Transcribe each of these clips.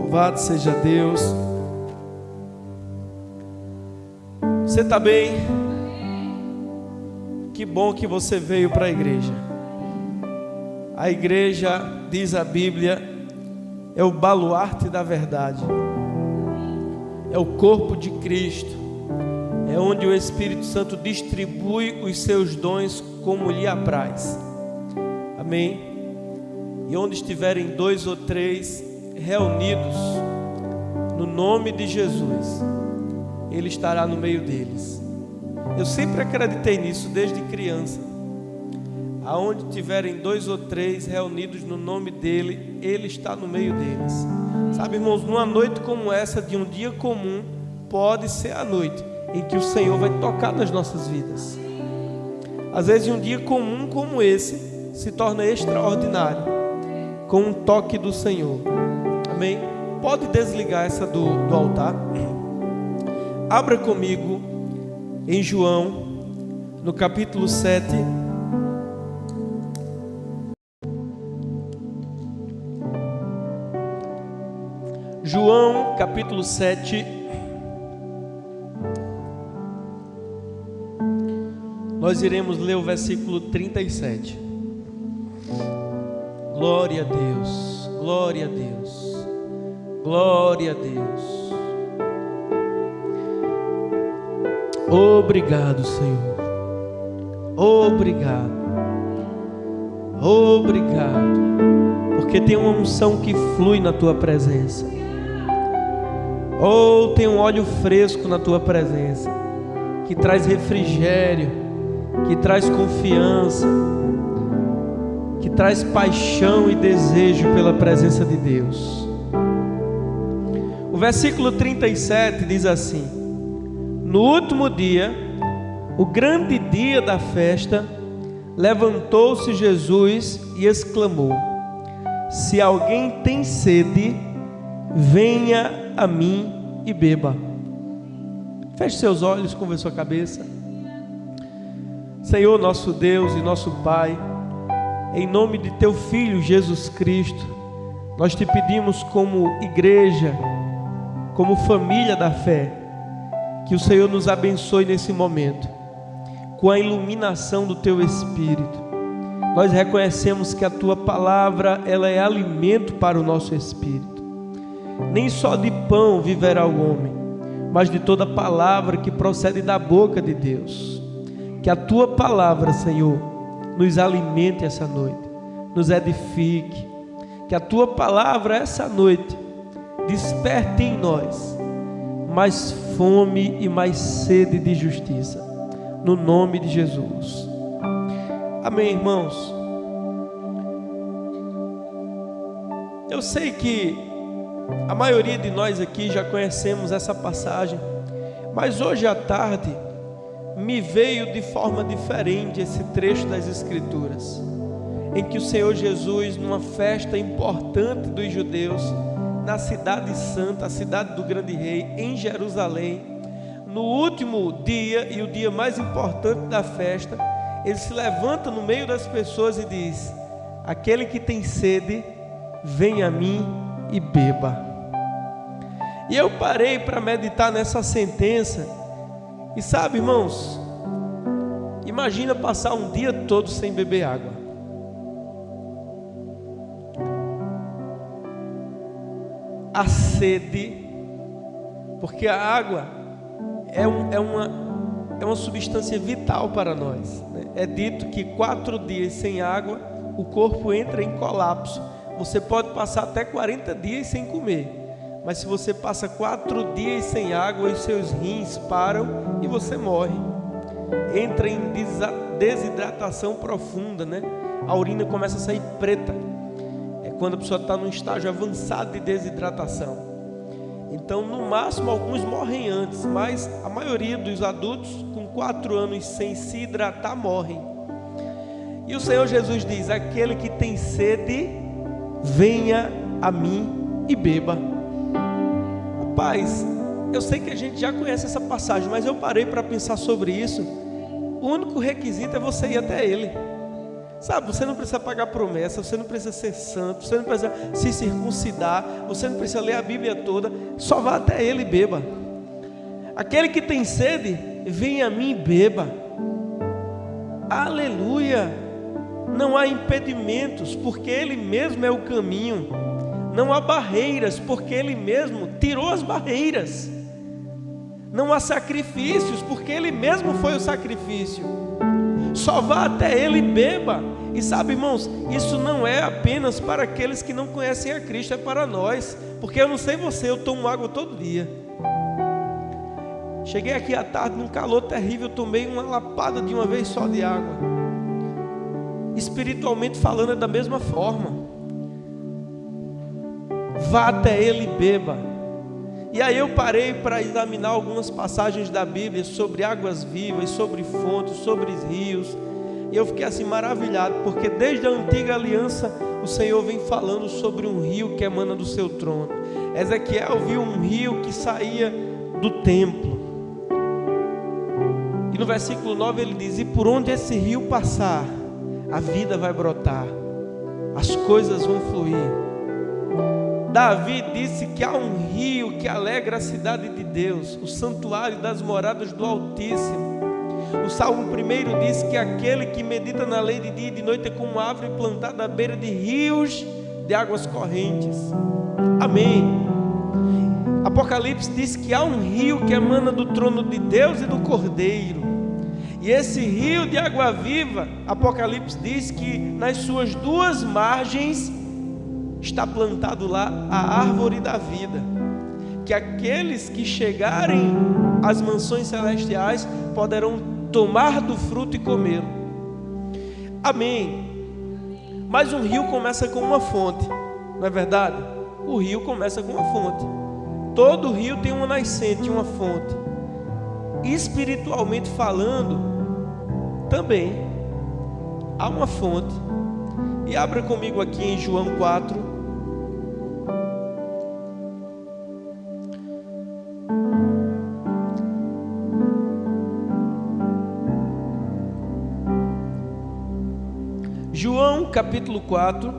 Louvado seja Deus. Você está bem? Que bom que você veio para a igreja. A igreja, diz a Bíblia, é o baluarte da verdade. É o corpo de Cristo. É onde o Espírito Santo distribui os seus dons como lhe apraz. Amém? E onde estiverem 2 ou 3 reunidos no nome de Jesus, Ele estará no meio deles. Eu sempre acreditei nisso desde criança. Aonde tiverem 2 ou 3 reunidos no nome dEle, Ele está no meio deles. Sabe, irmãos, numa noite como essa, de um dia comum, pode ser a noite em que o Senhor vai tocar nas nossas vidas. Às vezes um dia comum como esse se torna extraordinário, com um toque do Senhor. Amém? Pode desligar essa do altar. Abra comigo em João, no capítulo 7. João, capítulo 7. Nós iremos ler o versículo 37. Glória a Deus, glória a Deus, glória a Deus. Obrigado, Senhor. Obrigado. Obrigado. Porque tem uma unção que flui na tua presença. Ou tem um óleo fresco na tua presença, que traz refrigério, que traz confiança, que traz paixão e desejo pela presença de Deus. O versículo 37 diz assim: no último dia, o grande dia da festa, levantou-se Jesus e exclamou: se alguém tem sede, venha a mim e beba. Feche seus olhos, curva sua cabeça. Senhor, nosso Deus e nosso Pai, em nome de Teu Filho Jesus Cristo, nós te pedimos como igreja, como família da fé, que o Senhor nos abençoe nesse momento, com a iluminação do Teu Espírito. Nós reconhecemos que a Tua palavra, ela é alimento para o nosso espírito. Nem só de pão viverá o homem, mas de toda palavra que procede da boca de Deus. Que a Tua palavra, Senhor, nos alimente essa noite, nos edifique. Que a Tua palavra essa noite desperte em nós mais fome e mais sede de justiça, no nome de Jesus. Amém, irmãos. Eu sei que a maioria de nós aqui já conhecemos essa passagem, mas hoje à tarde me veio de forma diferente esse trecho das Escrituras, em que o Senhor Jesus, numa festa importante dos judeus, na cidade santa, a cidade do grande rei, em Jerusalém, no último dia e o dia mais importante da festa, ele se levanta no meio das pessoas e diz: aquele que tem sede, venha a mim e beba. E eu parei para meditar nessa sentença. E sabe, irmãos, imagina passar um dia todo sem beber água. A sede, porque a água é uma substância vital para nós, né? É dito que 4 dias sem água, o corpo entra em colapso. Você pode passar até 40 dias sem comer, mas se você passa 4 dias sem água, os seus rins param e você morre. Entra em desidratação profunda, né? A urina começa a sair preta. É quando a pessoa está num estágio avançado de desidratação. Então, no máximo, alguns morrem antes, mas a maioria dos adultos, com 4 anos sem se hidratar, morrem. E o Senhor Jesus diz: aquele que tem sede, venha a mim e beba. Rapaz, eu sei que a gente já conhece essa passagem, mas eu parei para pensar sobre isso. O único requisito é você ir até Ele. Sabe, você não precisa pagar promessa, você não precisa ser santo, você não precisa se circuncidar, você não precisa ler a Bíblia toda, só vá até Ele e beba. Aquele que tem sede, venha a mim e beba. Aleluia! Não há impedimentos, porque Ele mesmo é o caminho. Não há barreiras, porque Ele mesmo tirou as barreiras. Não há sacrifícios, porque Ele mesmo foi o sacrifício. Só vá até Ele e beba. E sabe, irmãos, isso não é apenas para aqueles que não conhecem a Cristo, é para nós. Porque eu não sei você, eu tomo água todo dia. Cheguei aqui à tarde num calor terrível, tomei uma lapada de uma vez só de água. Espiritualmente falando é da mesma forma. Vá até Ele e beba. E aí eu parei para examinar algumas passagens da Bíblia sobre águas vivas, sobre fontes, sobre rios. E eu fiquei assim maravilhado, porque desde a antiga aliança o Senhor vem falando sobre um rio que emana do seu trono. Ezequiel viu um rio que saía do templo. E no versículo 9 ele diz: e por onde esse rio passar, a vida vai brotar, as coisas vão fluir. Davi disse que há um rio que alegra a cidade de Deus, o santuário das moradas do Altíssimo. O Salmo 1 diz que aquele que medita na lei de dia e de noite é como uma árvore plantada à beira de rios de águas correntes. Amém. Apocalipse diz que há um rio que emana do trono de Deus e do Cordeiro. E esse rio de água viva, Apocalipse diz que nas suas duas margens está plantado lá a árvore da vida, que aqueles que chegarem às mansões celestiais poderão tomar do fruto e comê-lo. Amém. Mas um rio começa com uma fonte, não é verdade? O rio começa com uma fonte. Todo rio tem uma nascente, uma fonte. Espiritualmente falando, também há uma fonte. E abra comigo aqui em João 4. João capítulo 4,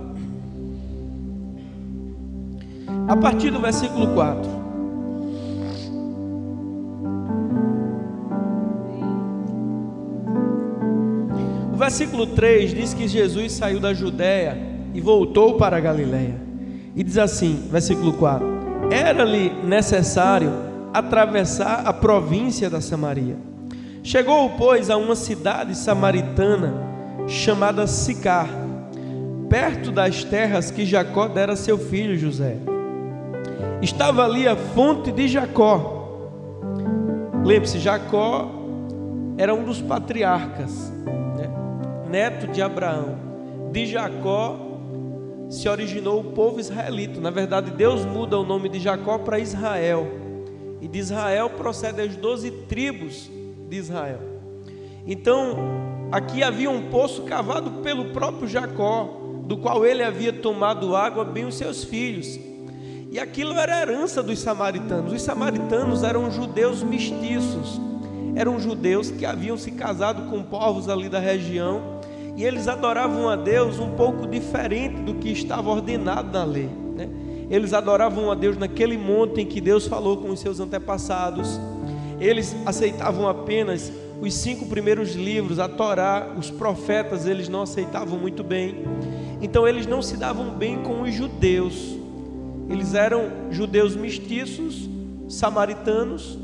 a partir do versículo 4. O versículo 3 diz que Jesus saiu da Judéia e voltou para a Galiléia. E diz assim, versículo 4: era-lhe necessário atravessar a província da Samaria. Chegou, pois, a uma cidade samaritana chamada Sicar, perto das terras que Jacó dera a seu filho José. Estava ali a fonte de Jacó. Lembre-se, Jacó era um dos patriarcas, né? Neto de Abraão. De Jacó se originou o povo israelita. Na verdade, Deus muda o nome de Jacó para Israel, e de Israel procede as 12 tribos de Israel. Então, aqui havia um poço cavado pelo próprio Jacó, do qual ele havia tomado água, bem os seus filhos. E aquilo era a herança dos samaritanos. Os samaritanos eram judeus mestiços, eram judeus que haviam se casado com povos ali da região, e eles adoravam a Deus um pouco diferente do que estava ordenado na lei, né? Eles adoravam a Deus naquele monte em que Deus falou com os seus antepassados. Eles aceitavam apenas os 5 primeiros livros, a Torá, os profetas, eles não aceitavam muito bem. Então eles não se davam bem com os judeus. Eles eram judeus mestiços, samaritanos,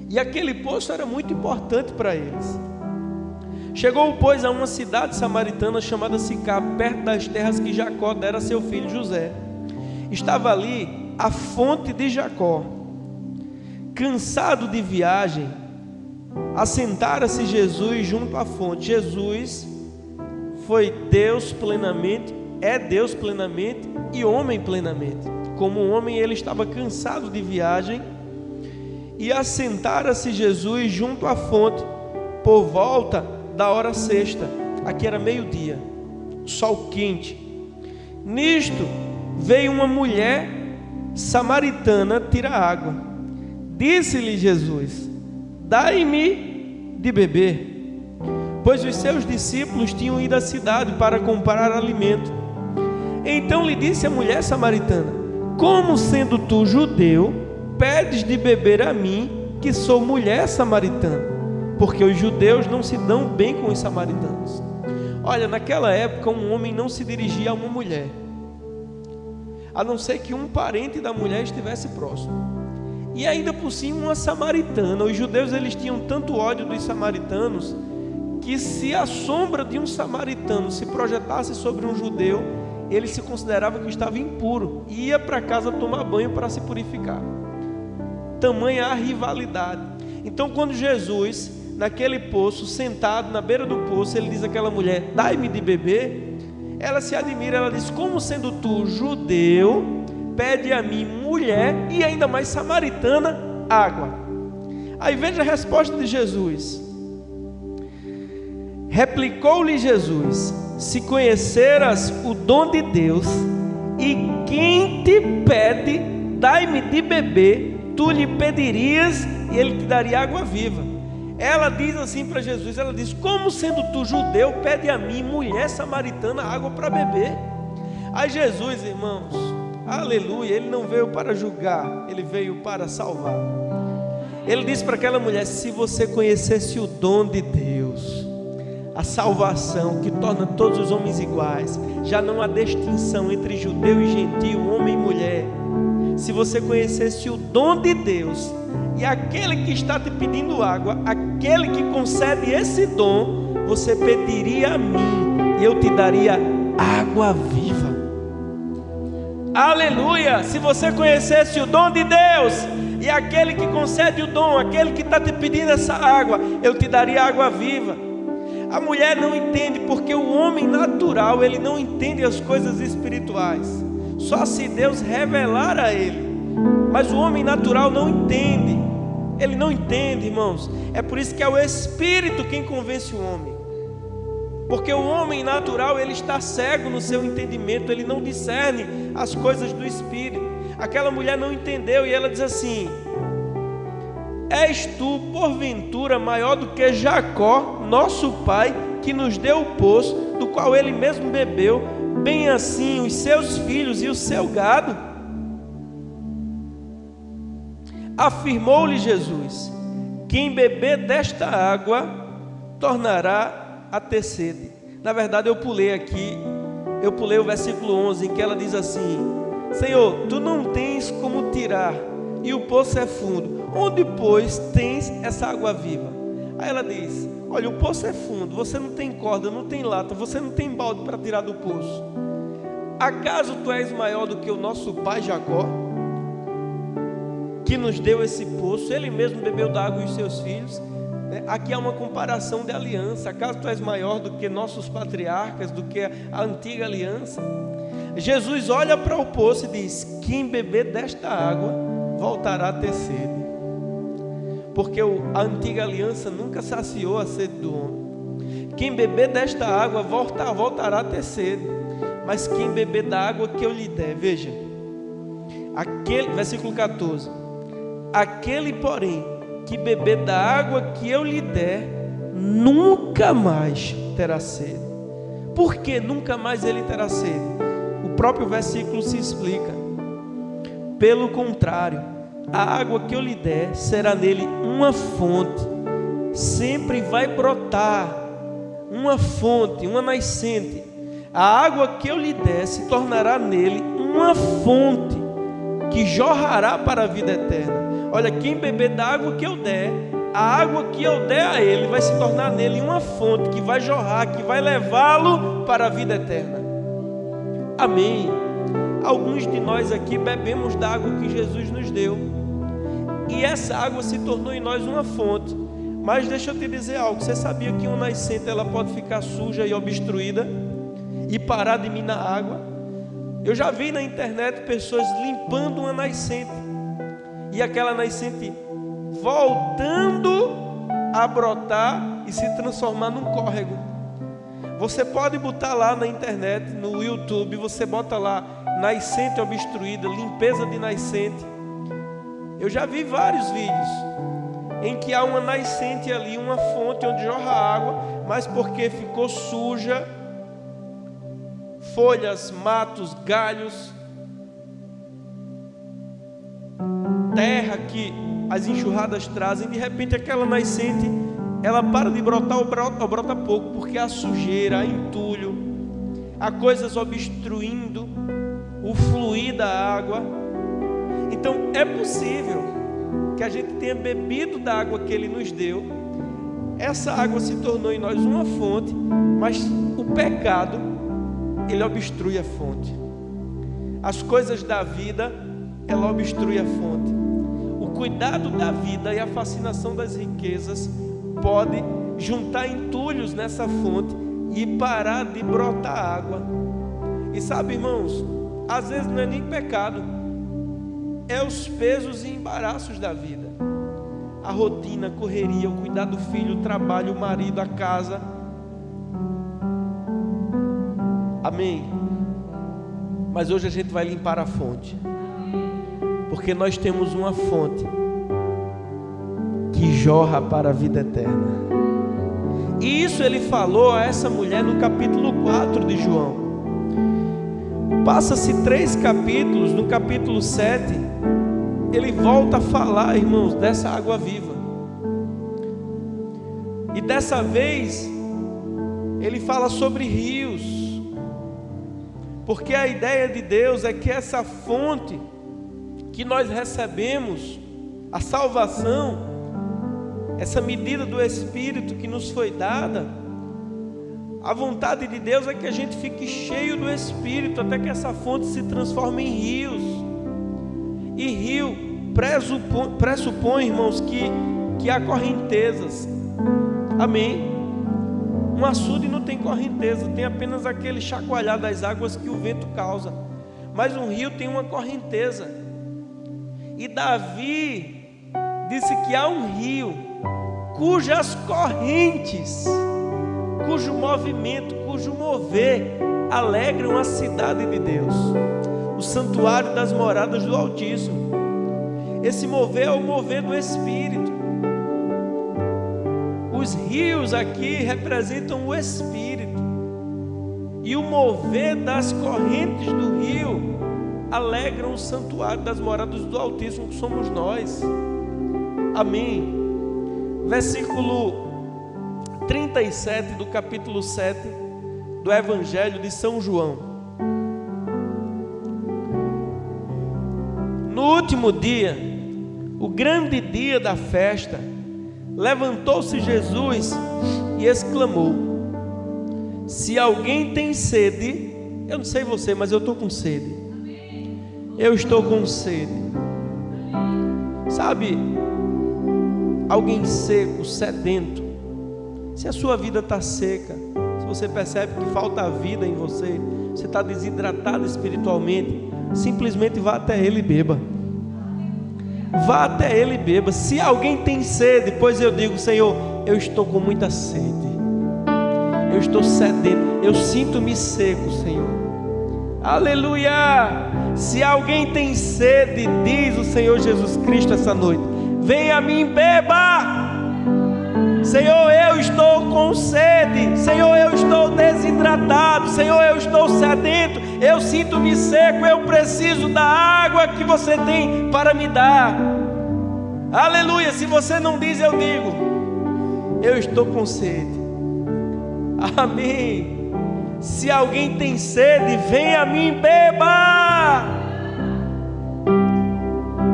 e aquele poço era muito importante para eles. Chegou, pois, a uma cidade samaritana chamada Sicar, perto das terras que Jacó dera a seu filho José. Estava ali a fonte de Jacó. Cansado de viagem, assentara-se Jesus junto à fonte. Jesus foi Deus plenamente, é Deus plenamente e homem plenamente. Como um homem, ele estava cansado de viagem, e assentara-se Jesus junto à fonte por volta da hora sexta. Aqui era meio-dia, sol quente. Nisto veio uma mulher samaritana tirar água. Disse-lhe Jesus: dai-me de beber, pois os seus discípulos tinham ido à cidade para comprar alimento. Então lhe disse a mulher samaritana: como sendo tu judeu, pedes de beber a mim, que sou mulher samaritana? Porque os judeus não se dão bem com os samaritanos. Olha, naquela época um homem não se dirigia a uma mulher, a não ser que um parente da mulher estivesse próximo. E ainda por cima uma samaritana. Os judeus, eles tinham tanto ódio dos samaritanos, que se a sombra de um samaritano se projetasse sobre um judeu, ele se considerava que estava impuro e ia para casa tomar banho para se purificar. Tamanha a rivalidade. Então quando Jesus, naquele poço, sentado na beira do poço, ele diz àquela mulher: dai-me de beber. Ela se admira, ela diz: como sendo tu judeu, pede a mim, mulher, e ainda mais samaritana, água. Aí veja a resposta de Jesus. Replicou-lhe Jesus: se conheceras o dom de Deus, e quem te pede, dai-me de beber, tu lhe pedirias e ele te daria água viva. Ela diz assim para Jesus, ela diz: como sendo tu judeu, pede a mim, mulher samaritana, água para beber? Aí Jesus, irmãos, aleluia, ele não veio para julgar, ele veio para salvar. Ele disse para aquela mulher: se você conhecesse o dom de Deus, a salvação que torna todos os homens iguais, já não há distinção entre judeu e gentio, homem e mulher. Se você conhecesse o dom de Deus, e aquele que está te pedindo água, aquele que concede esse dom, você pediria a mim e eu te daria água viva. Aleluia! Se você conhecesse o dom de Deus, e aquele que concede o dom, aquele que está te pedindo essa água, eu te daria água viva. A mulher não entende, porque o homem natural, ele não entende as coisas espirituais, só se Deus revelar a ele. Mas o homem natural não entende, ele não entende, irmãos. É por isso que é o Espírito quem convence o homem, porque o homem natural, ele está cego no seu entendimento, ele não discerne as coisas do Espírito. Aquela mulher não entendeu e ela diz assim: és tu porventura maior do que Jacó, nosso pai, que nos deu o poço, do qual ele mesmo bebeu, bem assim os seus filhos e o seu gado? Afirmou-lhe Jesus: quem beber desta água tornará a ter sede. Na verdade eu pulei o versículo 11, em que ela diz assim: Senhor, tu não tens como tirar, e o poço é fundo, onde pois tens essa água viva? Aí ela diz: olha, o poço é fundo, você não tem corda, não tem lata, você não tem balde para tirar do poço. Acaso tu és maior do que o nosso pai Jacó, que nos deu esse poço? Ele mesmo bebeu da água e os seus filhos. Aqui há uma comparação de aliança. Acaso tu és maior do que nossos patriarcas, do que a antiga aliança? Jesus olha para o poço e diz: quem beber desta água voltará a ter sede. Porque a antiga aliança nunca saciou a sede do homem. Quem beber desta água voltará a ter sede. Mas quem beber da água que eu lhe der, veja, versículo 14: aquele porém que beber da água que eu lhe der, nunca mais terá sede. Por que nunca mais ele terá sede? O próprio versículo se explica. Pelo contrário, a água que eu lhe der será nele uma fonte, sempre vai brotar uma fonte, uma nascente. A água que eu lhe der se tornará nele uma fonte que jorrará para a vida eterna. Olha, quem beber da água que eu der, a água que eu der a ele vai se tornar nele uma fonte que vai jorrar, que vai levá-lo para a vida eterna. Amém. Alguns de nós aqui bebemos da água que Jesus nos deu, e essa água se tornou em nós uma fonte. Mas deixa eu te dizer algo: você sabia que uma nascente ela pode ficar suja e obstruída e parar de minar água? Eu já vi na internet pessoas limpando uma nascente, e aquela nascente voltando a brotar e se transformar num córrego. Você pode botar lá na internet, no YouTube, você bota lá nascente obstruída, limpeza de nascente. Eu já vi vários vídeos em que há uma nascente ali, uma fonte onde jorra água, mas porque ficou suja, folhas, matos, galhos, terra que as enxurradas trazem, de repente aquela nascente, ela para de brotar ou brota pouco, porque há sujeira, há entulho, há coisas obstruindo o fluir da água. Então é possível que a gente tenha bebido da água que Ele nos deu, essa água se tornou em nós uma fonte, mas o pecado, ele obstrui a fonte. As coisas da vida, ela obstrui a fonte. O cuidado da vida e a fascinação das riquezas pode juntar entulhos nessa fonte e parar de brotar água. E sabe, irmãos, às vezes não é nem pecado, é os pesos e embaraços da vida. A rotina, a correria, o cuidar do filho, o trabalho, o marido, a casa. Amém? Mas hoje a gente vai limpar a fonte, porque nós temos uma fonte que jorra para a vida eterna. E isso Ele falou a essa mulher no capítulo 4 de João. Passa-se 3 capítulos, no capítulo 7 Ele volta a falar, irmãos, dessa água viva. E dessa vez Ele fala sobre rios, porque a ideia de Deus é que essa fonte que nós recebemos, a salvação, essa medida do Espírito que nos foi dada, a vontade de Deus é que a gente fique cheio do Espírito, até que essa fonte se transforme em rios. E rio pressupõe, irmãos, que há correntezas. Amém? Um açude não tem correnteza, tem apenas aquele chacoalhar das águas que o vento causa. Mas um rio tem uma correnteza. E Davi disse que há um rio cujas correntes, cujo movimento, cujo mover alegram a cidade de Deus, o santuário das moradas do Altíssimo. Esse mover é o mover do Espírito. Os rios aqui representam o Espírito, e o mover das correntes do rio alegram o santuário das moradas do Altíssimo, que somos nós. Amém? Versículo 37 do capítulo 7 do Evangelho de São João. No último dia, o grande dia da festa, levantou-se Jesus e exclamou: se alguém tem sede, eu não sei você, mas eu estou com sede. Eu estou com sede. Sabe, alguém seco, sedento, se a sua vida está seca, se você percebe que falta vida em você, você está desidratado espiritualmente, simplesmente vá até Ele e beba. Vá até Ele e beba. Se alguém tem sede, pois eu digo: Senhor, eu estou com muita sede, eu estou sedento, eu sinto-me seco, Senhor. Aleluia! Se alguém tem sede, diz o Senhor Jesus Cristo essa noite: venha a mim, beba. Senhor, eu estou com sede. Senhor, eu estou desidratado. Senhor, eu estou sedento. Eu sinto-me seco. Eu preciso da água que você tem para me dar. Aleluia. Se você não diz, eu digo: eu estou com sede. Amém. Se alguém tem sede, venha a mim, beba.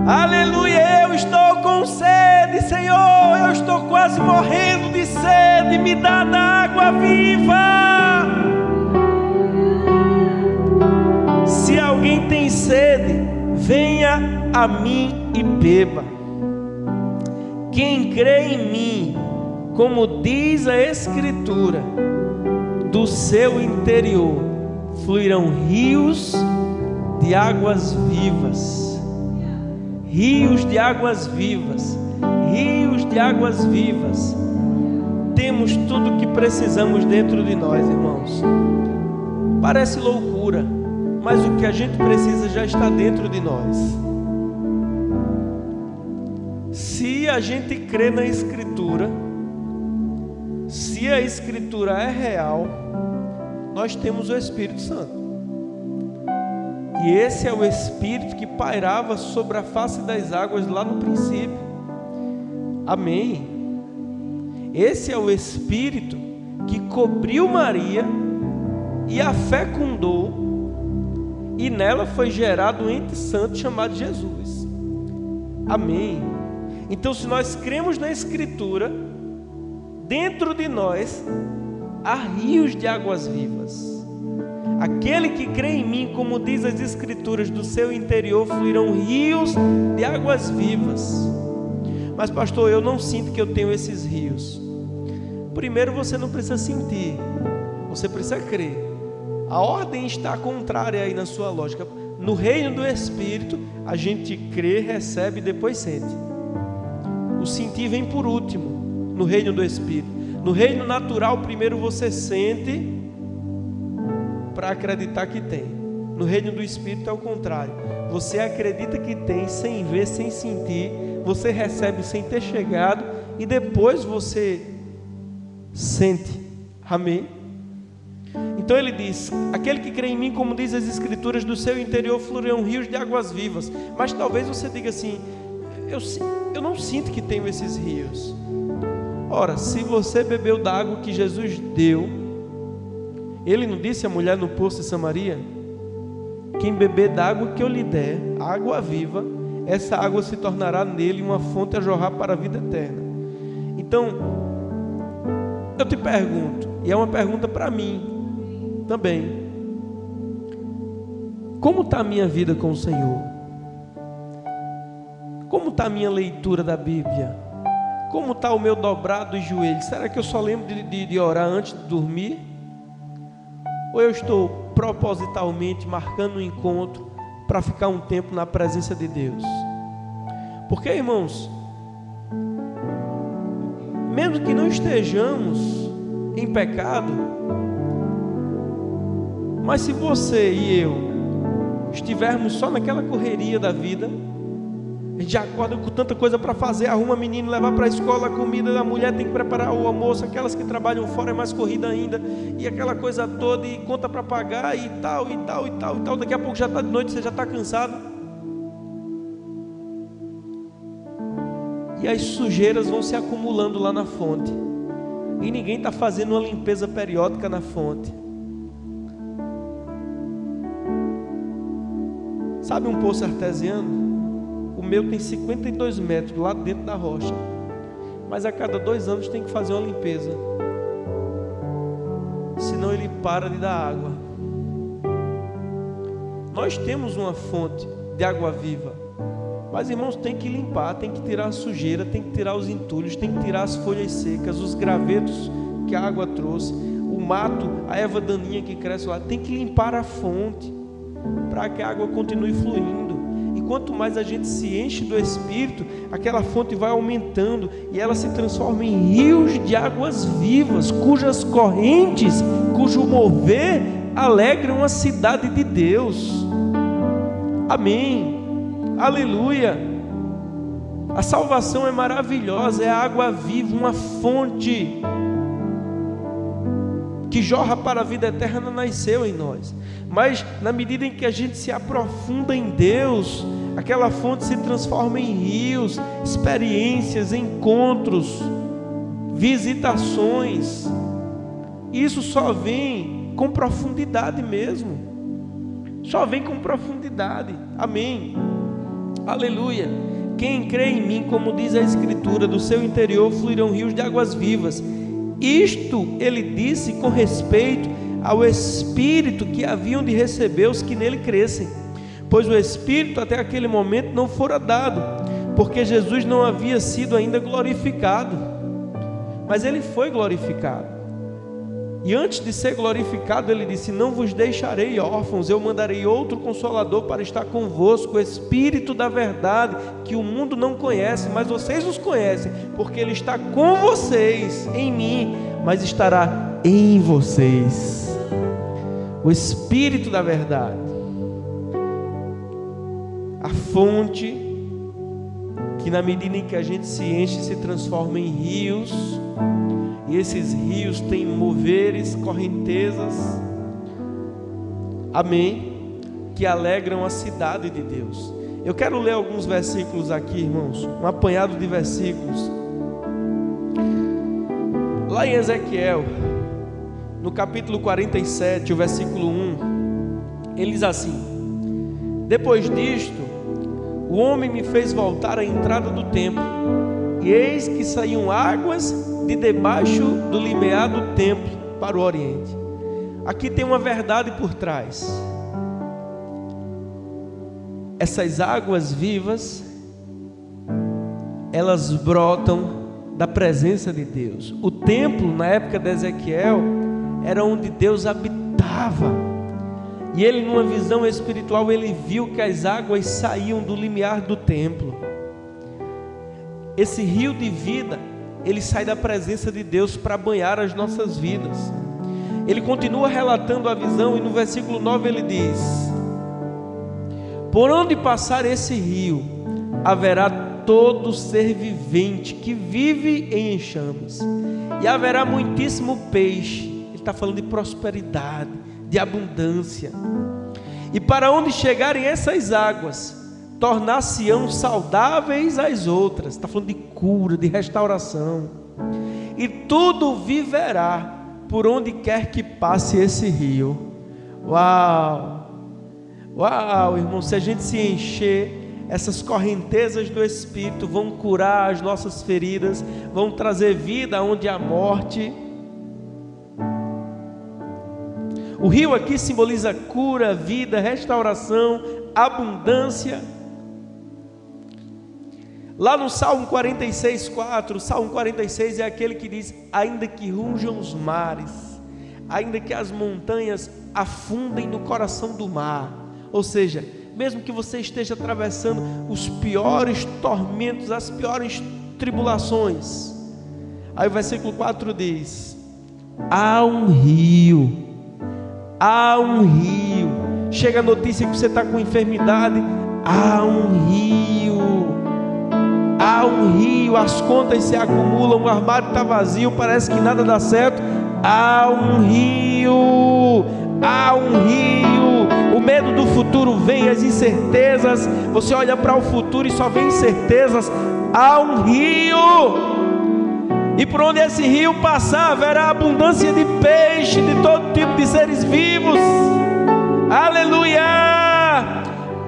Aleluia, eu estou com sede, Senhor, eu estou quase morrendo de sede, me dá da água viva. Se alguém tem sede, venha a mim e beba. Quem crê em mim, como diz a Escritura, do seu interior fluirão rios de águas vivas. Rios de águas vivas, rios de águas vivas. Temos tudo o que precisamos dentro de nós, irmãos. Parece loucura, mas o que a gente precisa já está dentro de nós. Se a gente crê na Escritura, Se a Escritura é real, nós temos o Espírito Santo. E esse é o Espírito que pairava sobre a face das águas lá no princípio. Amém. Esse é o Espírito que cobriu Maria e a fecundou, e nela foi gerado um ente santo chamado Jesus. Amém. Então, se nós cremos na Escritura, dentro de nós há rios de águas vivas. Aquele que crê em mim, como diz as Escrituras, do seu interior fluirão rios de águas vivas. Mas pastor, eu não sinto que eu tenho esses rios. Primeiro, você não precisa sentir, você precisa crer. A ordem está contrária aí na sua lógica. No reino do Espírito, a gente crê, recebe e depois sente. O sentir vem por último, no reino do Espírito. No reino natural, primeiro você sente para acreditar que tem. No reino do Espírito é o contrário. Você acredita que tem sem ver, sem sentir. Você recebe sem ter chegado e depois você sente. Amém? Então ele diz: aquele que crê em mim, como diz as Escrituras, do seu interior fluirão rios de águas vivas. Mas talvez você diga assim: eu não sinto que tenho esses rios. Ora, se você bebeu da água que Jesus deu, ele não disse à mulher no poço de Samaria: quem beber da água que eu lhe der, água viva, essa água se tornará nele uma fonte a jorrar para a vida eterna. Então, eu te pergunto, e é uma pergunta para mim também: como está a minha vida com o Senhor? Como está a minha leitura da Bíblia? Como está o meu dobrado de joelhos? Será que eu só lembro de orar antes de dormir? Ou eu estou propositalmente marcando um encontro para ficar um tempo na presença de Deus? Porque, irmãos, mesmo que não estejamos em pecado, mas se você e eu estivermos só naquela correria da vida, a gente já acorda com tanta coisa para fazer, arruma menino, levar para a escola, a comida, a mulher tem que preparar o almoço, aquelas que trabalham fora é mais corrida ainda, e aquela coisa toda, e conta para pagar, e tal, e tal, e tal, e tal. Daqui a pouco já está de noite, você já está cansado, e as sujeiras vão se acumulando lá na fonte, e ninguém está fazendo uma limpeza periódica na fonte. Sabe um poço artesiano? O meu tem 52 metros lá dentro da rocha, mas a cada 2 anos tem que fazer uma limpeza, senão ele para de dar água. Nós temos uma fonte de água viva, mas irmãos, tem que limpar, tem que tirar a sujeira, tem que tirar os entulhos, tem que tirar as folhas secas, os gravetos que a água trouxe, o mato, a erva daninha que cresce lá. Tem que limpar a fonte para que a água continue fluindo. E quanto mais a gente se enche do Espírito, aquela fonte vai aumentando e ela se transforma em rios de águas vivas, cujas correntes, cujo mover alegram a cidade de Deus. Amém, aleluia. A salvação é maravilhosa, é a água viva, uma fonte que jorra para a vida eterna, nasceu em nós. Mas na medida em que a gente se aprofunda em Deus, aquela fonte se transforma em rios, experiências, encontros, visitações. Isso só vem com profundidade mesmo, só vem com profundidade. Amém, aleluia. Quem crê em mim, como diz a Escritura, do seu interior fluirão rios de águas vivas. Isto ele disse com respeito ao Espírito que haviam de receber os que nele crescem, pois o Espírito até aquele momento não fora dado, porque Jesus não havia sido ainda glorificado, mas ele foi glorificado. E antes de ser glorificado, ele disse: não vos deixarei órfãos, eu mandarei outro Consolador para estar convosco, o Espírito da verdade, que o mundo não conhece, mas vocês os conhecem, porque ele está com vocês, em mim, mas estará em vocês. O Espírito da verdade, a fonte que na medida em que a gente se enche, se transforma em rios, e esses rios têm moveres, correntezas, amém, que alegram a cidade de Deus. Eu quero ler alguns versículos aqui, irmãos, um apanhado de versículos. Lá em Ezequiel, no capítulo 47, o versículo 1, ele diz assim: depois disto, o homem me fez voltar à entrada do templo, e eis que saíam águas de debaixo do limiar do templo para o oriente. Aqui tem uma verdade por trás. Essas águas vivas, elas brotam da presença de Deus. O templo, na época de Ezequiel, era onde Deus habitava. E ele, numa visão espiritual, ele viu que as águas saíam do limiar do templo. Esse rio de vida, ele sai da presença de Deus para banhar as nossas vidas. Ele continua relatando a visão, e no versículo 9 ele diz: por onde passar esse rio, haverá todo ser vivente que vive em enxames, e haverá muitíssimo peixe. Ele está falando de prosperidade, de abundância. E para onde chegarem essas águas, tornar-se-ão saudáveis as outras. Está falando de cura, de restauração. E tudo viverá por onde quer que passe esse rio. Uau! Uau, irmão, se a gente se encher, essas correntezas do Espírito vão curar as nossas feridas, vão trazer vida onde há morte. O rio aqui simboliza cura, vida, restauração, abundância. Lá no Salmo 46:4, o Salmo 46 é aquele que diz: ainda que rujam os mares, ainda que as montanhas afundem no coração do mar. Ou seja, mesmo que você esteja atravessando os piores tormentos, as piores tribulações, aí o versículo 4 diz: há um rio, chega a notícia que você está com enfermidade, há um rio, as contas se acumulam, o armário está vazio, parece que nada dá certo, há um rio, o medo do futuro vem, as incertezas, você olha para o futuro e só vê incertezas. Há um rio, e por onde esse rio passar, haverá abundância de peixe, de todo tipo de seres vivos. Aleluia!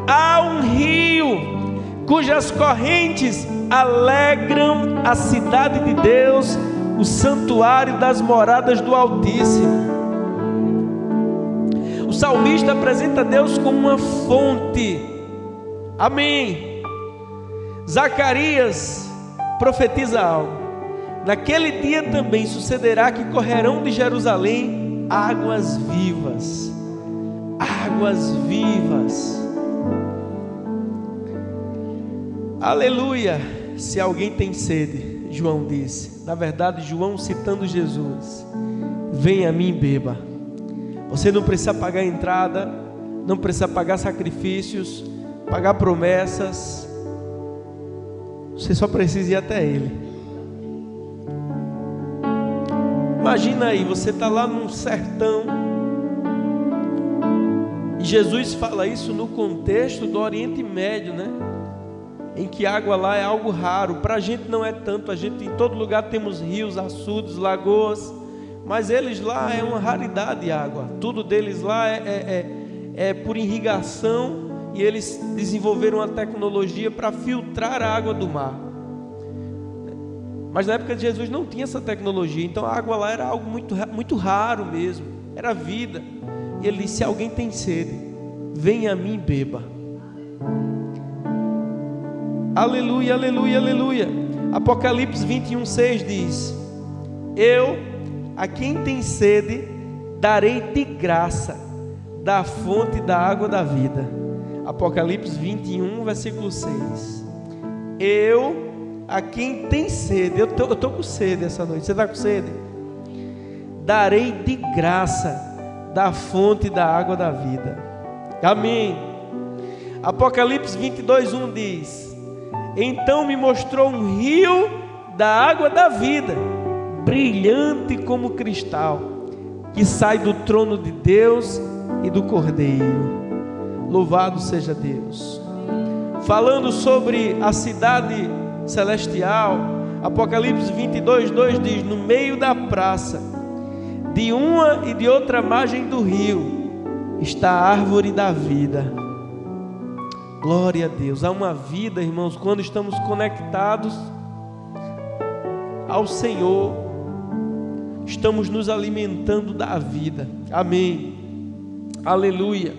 Há um rio cujas correntes alegram a cidade de Deus, o santuário das moradas do Altíssimo. O salmista apresenta Deus como uma fonte. Amém. Zacarias profetiza algo: naquele dia também sucederá que correrão de Jerusalém águas vivas. Águas vivas. Aleluia. Se alguém tem sede, João disse. Na verdade, João citando Jesus: venha a mim e beba. Você não precisa pagar entrada, não precisa pagar sacrifícios, pagar promessas. Você só precisa ir até Ele. Imagina aí, você está lá num sertão, e Jesus fala isso no contexto do Oriente Médio, né? Em que água lá é algo raro. Para a gente não é tanto. A gente em todo lugar temos rios, açudes, lagoas, mas eles lá é uma raridade de água. Tudo deles lá é por irrigação, e eles desenvolveram uma tecnologia para filtrar a água do mar. Mas na época de Jesus não tinha essa tecnologia, então a água lá era algo muito raro mesmo, era vida. E ele disse: se alguém tem sede, venha a mim e beba. Aleluia, aleluia, aleluia. Apocalipse 21:6 diz: eu, a quem tem sede, darei de graça da fonte da água da vida. Apocalipse 21, versículo 6. Eu, a quem tem sede, eu estou com sede essa noite. Você está com sede? Darei de graça da fonte da água da vida. Amém. Apocalipse 22:1 diz: então me mostrou um rio da água da vida, brilhante como cristal, que sai do trono de Deus e do Cordeiro. Louvado seja Deus. Falando sobre a cidade celestial, Apocalipse 22:2 diz: no meio da praça, de uma e de outra margem do rio, está a árvore da vida. Glória a Deus. Há uma vida, irmãos, quando estamos conectados ao Senhor, estamos nos alimentando da vida. Amém. Aleluia.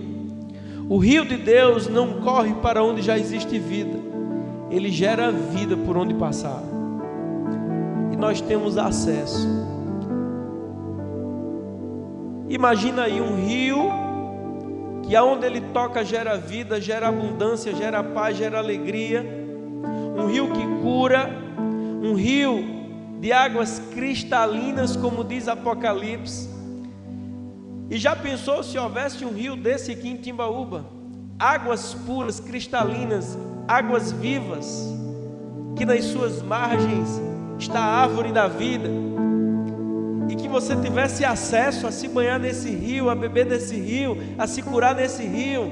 O rio de Deus não corre para onde já existe vida, ele gera vida por onde passar, e nós temos acesso. Imagina aí um rio que aonde ele toca gera vida, gera abundância, gera paz, gera alegria. Um rio que cura, um rio de águas cristalinas, como diz Apocalipse. E já pensou se houvesse um rio desse aqui em Timbaúba? Águas puras, cristalinas, águas vivas, que nas suas margens está a árvore da vida, e que você tivesse acesso a se banhar nesse rio, a beber desse rio, a se curar nesse rio.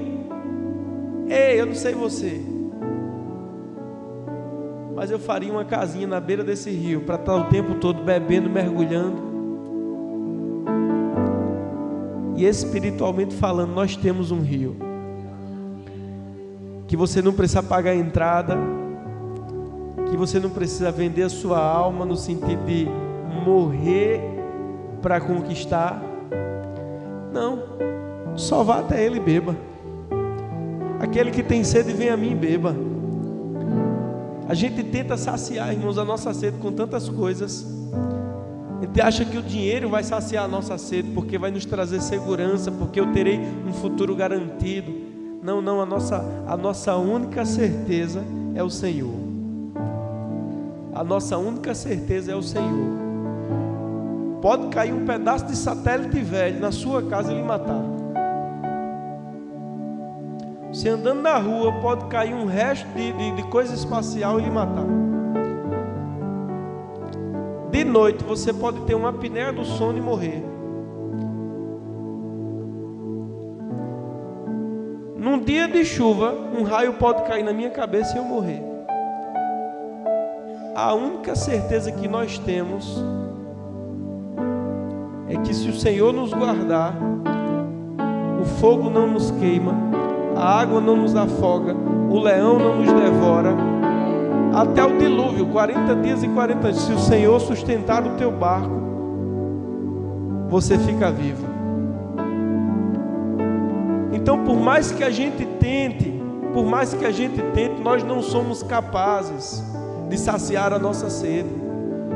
Ei, eu não sei você, mas eu faria uma casinha na beira desse rio, para estar o tempo todo bebendo, mergulhando. E espiritualmente falando, nós temos um rio, que você não precisa pagar a entrada, que você não precisa vender a sua alma, no sentido de morrer para conquistar. Não, só vá até ele e beba. Aquele que tem sede, vem a mim e beba. A gente tenta saciar, irmãos, a nossa sede com tantas coisas. A gente acha que o dinheiro vai saciar a nossa sede, porque vai nos trazer segurança, porque eu terei um futuro garantido. Não, não, a nossa única certeza é o Senhor. A nossa única certeza é o Senhor. Pode cair um pedaço de satélite velho na sua casa e lhe matar. Você andando na rua, pode cair um resto de coisa espacial e lhe matar. De noite você pode ter uma apneia do sono e morrer. Num dia de chuva, um raio pode cair na minha cabeça e eu morrer. A única certeza que nós temos é que se o Senhor nos guardar, o fogo não nos queima, a água não nos afoga, o leão não nos devora. Até o dilúvio, 40 dias e 40 dias, se o Senhor sustentar o teu barco, você fica vivo. Então, por mais que a gente tente, nós não somos capazes de saciar a nossa sede.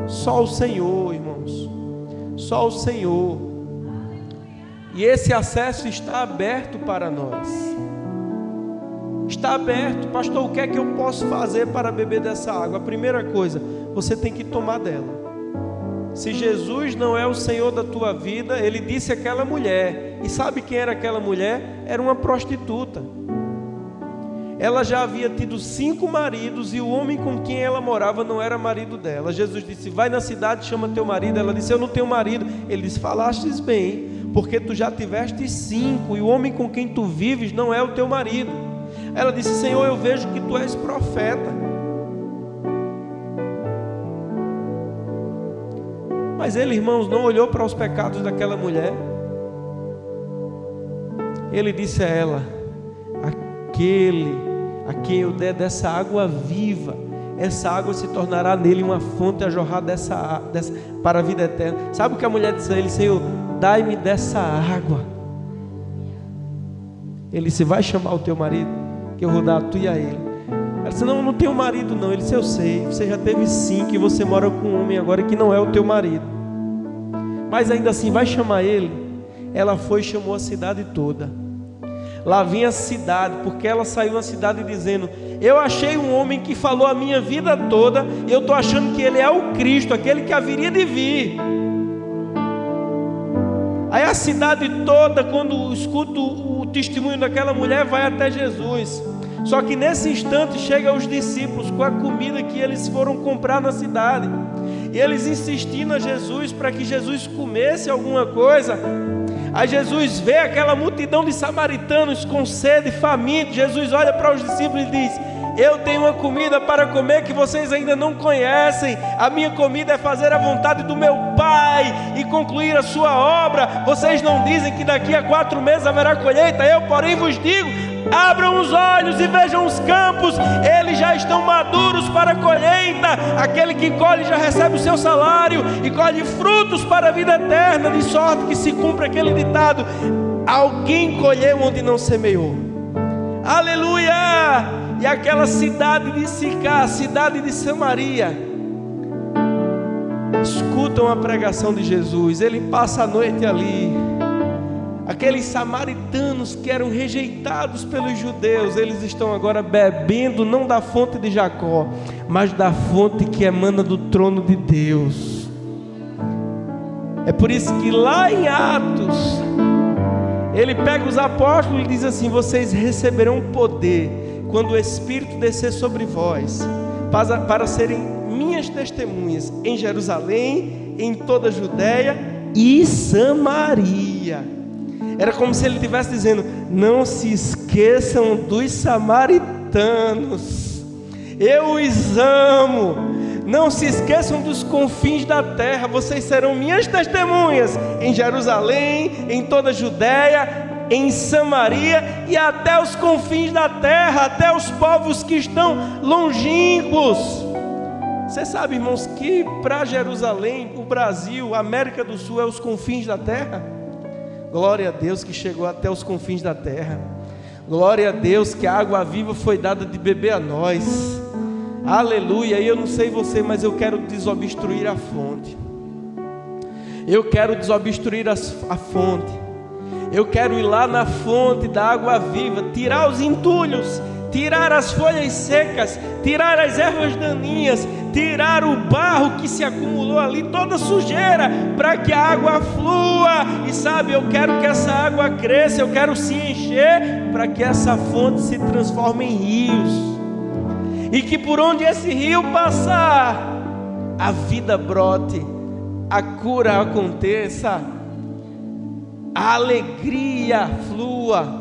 Só o Senhor, irmãos, só o Senhor. E esse acesso está aberto para nós. Está aberto. Pastor, o que é que eu posso fazer para beber dessa água? A primeira coisa, você tem que tomar dela. Se Jesus não é o Senhor da tua vida, ele disse àquela mulher, e sabe quem era aquela mulher? Era uma prostituta. Ela já havia tido 5 maridos, e o homem com quem ela morava não era marido dela. Jesus disse: vai na cidade, chama teu marido. Ela disse: eu não tenho marido. Ele disse: falastes bem, porque tu já tiveste 5, e o homem com quem tu vives não é o teu marido. Ela disse: Senhor, eu vejo que tu és profeta. Mas ele, irmãos, não olhou para os pecados daquela mulher. Ele disse a ela: aquele a quem eu der dessa água viva, essa água se tornará nele uma fonte a jorrar dessa para a vida eterna. Sabe o que a mulher disse a ele? Senhor, dai-me dessa água. Ele disse: vai chamar o teu marido, que eu vou dar a tu e a ele. Ela disse: não, não tenho marido não. Ele disse: eu sei, você já teve 5 e você mora com um homem agora que não é o teu marido. Mas ainda assim, vai chamar ele. Ela foi e chamou a cidade toda. Lá vinha a cidade, porque ela saiu na cidade dizendo: eu achei um homem que falou a minha vida toda, e eu estou achando que ele é o Cristo, aquele que haveria de vir. Aí a cidade toda, quando escuta o testemunho daquela mulher, vai até Jesus. Só que nesse instante chegam os discípulos com a comida que eles foram comprar na cidade. e eles insistindo a Jesus para que Jesus comesse alguma coisa. Aí Jesus vê aquela multidão de samaritanos com sede e faminto. Jesus olha para os discípulos e diz: eu tenho uma comida para comer que vocês ainda não conhecem. A minha comida é fazer a vontade do meu Pai e concluir a sua obra. Vocês não dizem que daqui a 4 meses haverá colheita? Eu, porém, vos digo: abram os olhos e vejam os campos, eles já estão maduros para a colheita. Aquele que colhe já recebe o seu salário e colhe frutos para a vida eterna, de sorte que se cumpra aquele ditado: alguém colheu onde não semeou. Aleluia! E aquela cidade de Sicá, a cidade de Samaria, escutam a pregação de Jesus. Ele passa a noite ali. Aqueles samaritanos que eram rejeitados pelos judeus, eles estão agora bebendo não da fonte de Jacó, mas da fonte que emana do trono de Deus. É por isso que lá em Atos, ele pega os apóstolos e diz assim: vocês receberão poder quando o Espírito descer sobre vós, para serem minhas testemunhas em Jerusalém, em toda a Judéia e Samaria. Era como se ele estivesse dizendo: não se esqueçam dos samaritanos, eu os amo. Não se esqueçam dos confins da terra. Vocês serão minhas testemunhas em Jerusalém, em toda a Judéia, em Samaria e até os confins da terra, até os povos que estão longínquos. Você sabe, irmãos, que para Jerusalém, o Brasil, a América do Sul é os confins da terra? Glória a Deus que chegou até os confins da terra. Glória a Deus que a água viva foi dada de beber a nós. Aleluia. E eu não sei você, mas eu quero desobstruir a fonte. Eu quero desobstruir a fonte. Eu quero ir lá na fonte da água viva, tirar os entulhos, tirar as folhas secas, tirar as ervas daninhas, tirar o barro que se acumulou ali, toda sujeira, para que a água flua. E sabe, eu quero que essa água cresça, eu quero se encher, para que essa fonte se transforme em rios, e que por onde esse rio passar, a vida brote, a cura aconteça, a alegria flua.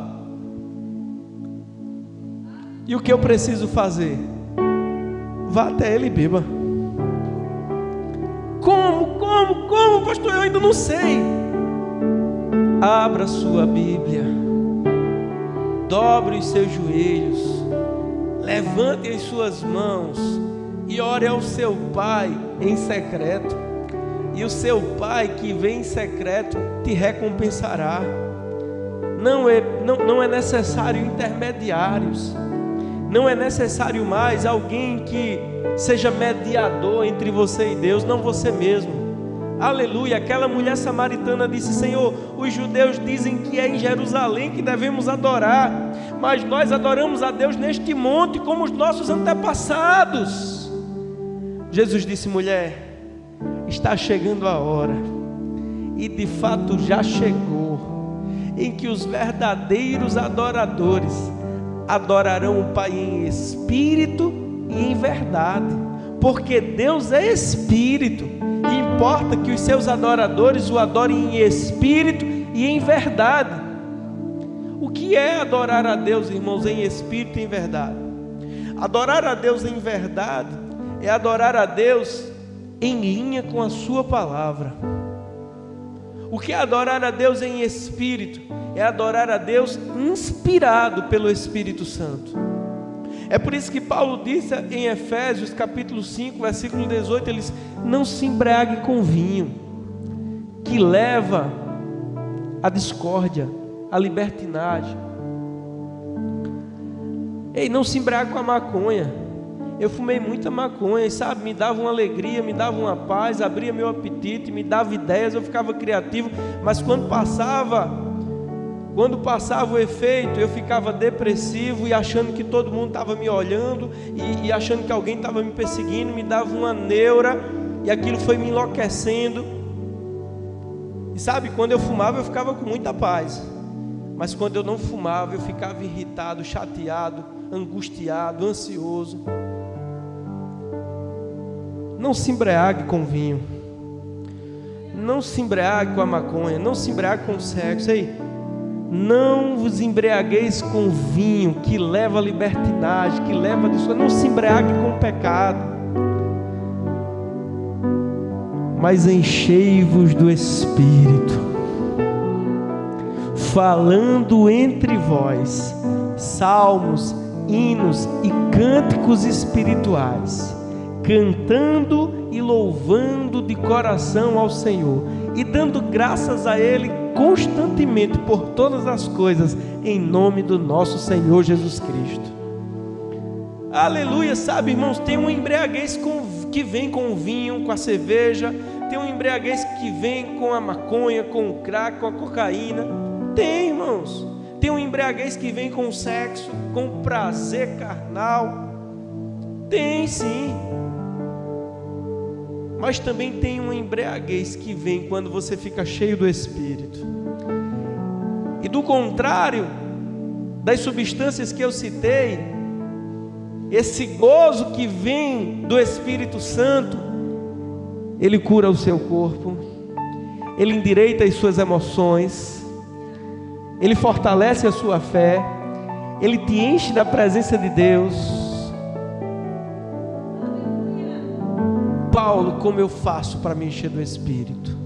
E o que eu preciso fazer? Vá até ele e beba. Como, pastor? Eu ainda não sei. Abra sua Bíblia, dobre os seus joelhos, levante as suas mãos e ore ao seu Pai em secreto. E o seu Pai que vem em secreto te recompensará. Não é necessário intermediários. Não é necessário mais alguém que seja mediador entre você e Deus, não você mesmo. Aleluia. Aquela mulher samaritana disse: Senhor, os judeus dizem que é em Jerusalém que devemos adorar, mas nós adoramos a Deus neste monte como os nossos antepassados. Jesus disse: mulher, está chegando a hora, e de fato já chegou, em que os verdadeiros adoradores adorarão o Pai em espírito e em verdade, porque Deus é espírito, e importa que os seus adoradores o adorem em espírito e em verdade. O que é adorar a Deus, irmãos, em espírito e em verdade? Adorar a Deus em verdade é adorar a Deus em linha com a sua palavra. O que é adorar a Deus em espírito? É adorar a Deus inspirado pelo Espírito Santo. É por isso que Paulo disse em Efésios capítulo 5, versículo 18, ele diz: não se embriague com vinho, que leva à discórdia, à libertinagem. Ei, não se embriague com a maconha. Eu fumei muita maconha, sabe, me dava uma alegria, me dava uma paz, abria meu apetite, me dava ideias, eu ficava criativo, mas quando passava o efeito, eu ficava depressivo e achando que todo mundo estava me olhando e achando que alguém estava me perseguindo, me dava uma neura e aquilo foi me enlouquecendo. E sabe, quando eu fumava eu ficava com muita paz, mas quando eu não fumava eu ficava irritado, chateado, angustiado, ansioso. não se embriague com vinho, não se embriague com a maconha, não se embriague com o sexo. Ei, não vos embriagueis com vinho que leva à libertinagem, que leva a destruição. Não se embriague com o pecado, mas enchei-vos do Espírito, falando entre vós salmos, hinos e cânticos espirituais, cantando e louvando de coração ao Senhor e dando graças a Ele constantemente por todas as coisas, em nome do nosso Senhor Jesus Cristo. Aleluia. Sabe, irmãos, tem uma embriaguez que vem com o vinho, com a cerveja, tem uma embriaguez que vem com a maconha, com o crack, com a cocaína. Tem, irmãos. Tem uma embriaguez que vem com o sexo, com o prazer carnal. Tem sim. Mas também tem uma embriaguez que vem quando você fica cheio do Espírito. E do contrário das substâncias que eu citei, esse gozo que vem do Espírito Santo, ele cura o seu corpo, ele endireita as suas emoções, ele fortalece a sua fé, ele te enche da presença de Deus. Paulo, como eu faço para me encher do Espírito?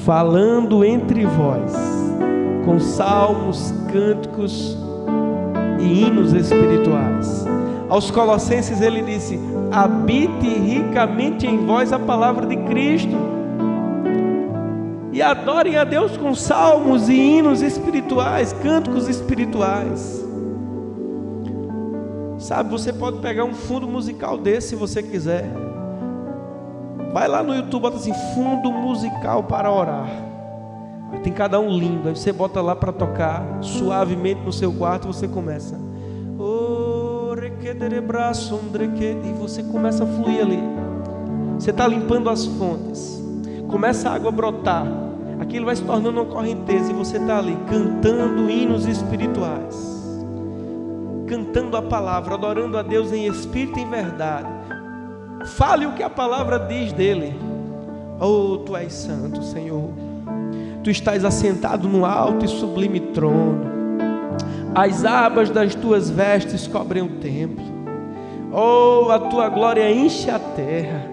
Falando entre vós com salmos, cânticos e hinos espirituais. Aos Colossenses ele disse: habite ricamente em vós a palavra de Cristo, e adorem a Deus com salmos e hinos espirituais, cânticos espirituais. Sabe, você pode pegar um fundo musical desse se você quiser. Vai lá no YouTube, bota assim, fundo musical para orar. Tem cada um lindo. Aí você bota lá para tocar suavemente no seu quarto. Você começa, e você começa a fluir ali. Você está limpando as fontes, começa a água a brotar, aquilo vai se tornando uma correnteza, e você está ali cantando hinos espirituais, cantando a palavra, adorando a Deus em espírito e em verdade. Fale o que a palavra diz dele. Oh, tu és santo, Senhor. Tu estás assentado no alto e sublime trono. As abas das tuas vestes cobrem o templo. Oh, a tua glória enche a terra.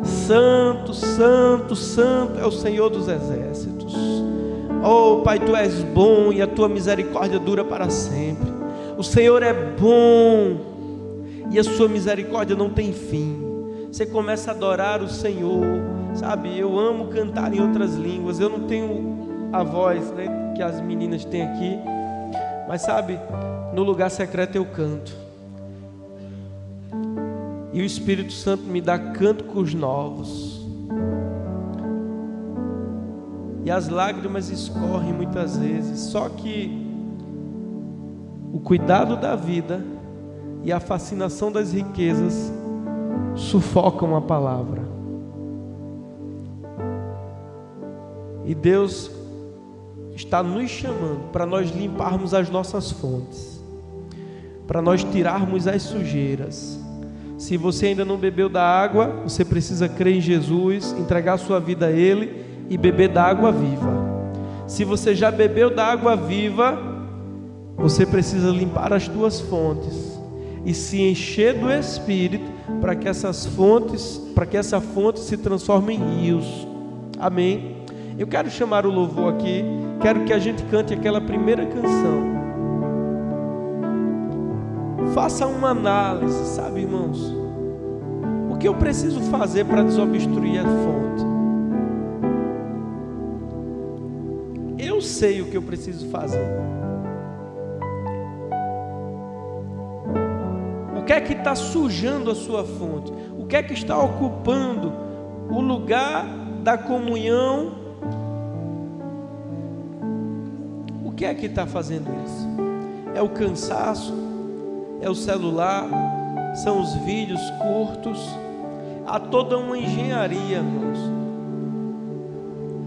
Santo, santo, santo é o Senhor dos exércitos. Oh, Pai, tu és bom e a tua misericórdia dura para sempre. O Senhor é bom e a sua misericórdia não tem fim. Você começa a adorar o Senhor, sabe? Eu amo cantar em outras línguas. Eu não tenho a voz, né, que as meninas têm aqui, mas sabe, no lugar secreto eu canto, e o Espírito Santo me dá cânticos novos, e as lágrimas escorrem muitas vezes. Só que o cuidado da vida e a fascinação das riquezas sufocam a palavra. E Deus está nos chamando para nós limparmos as nossas fontes, para nós tirarmos as sujeiras. Se você ainda não bebeu da água, você precisa crer em Jesus, entregar sua vida a Ele e beber da água viva. Se você já bebeu da água viva, você precisa limpar as tuas fontes e se encher do Espírito, para que essa fonte se transforme em rios. Amém? Eu quero chamar o louvor aqui. Quero que a gente cante aquela primeira canção. Faça uma análise, sabe, irmãos? O que eu preciso fazer para desobstruir a fonte? Eu sei o que eu preciso fazer. O que é que está sujando a sua fonte? O que é que está ocupando o lugar da comunhão? O que é que está fazendo isso? É o cansaço? É o celular? São os vídeos curtos? Há toda uma engenharia, irmãos.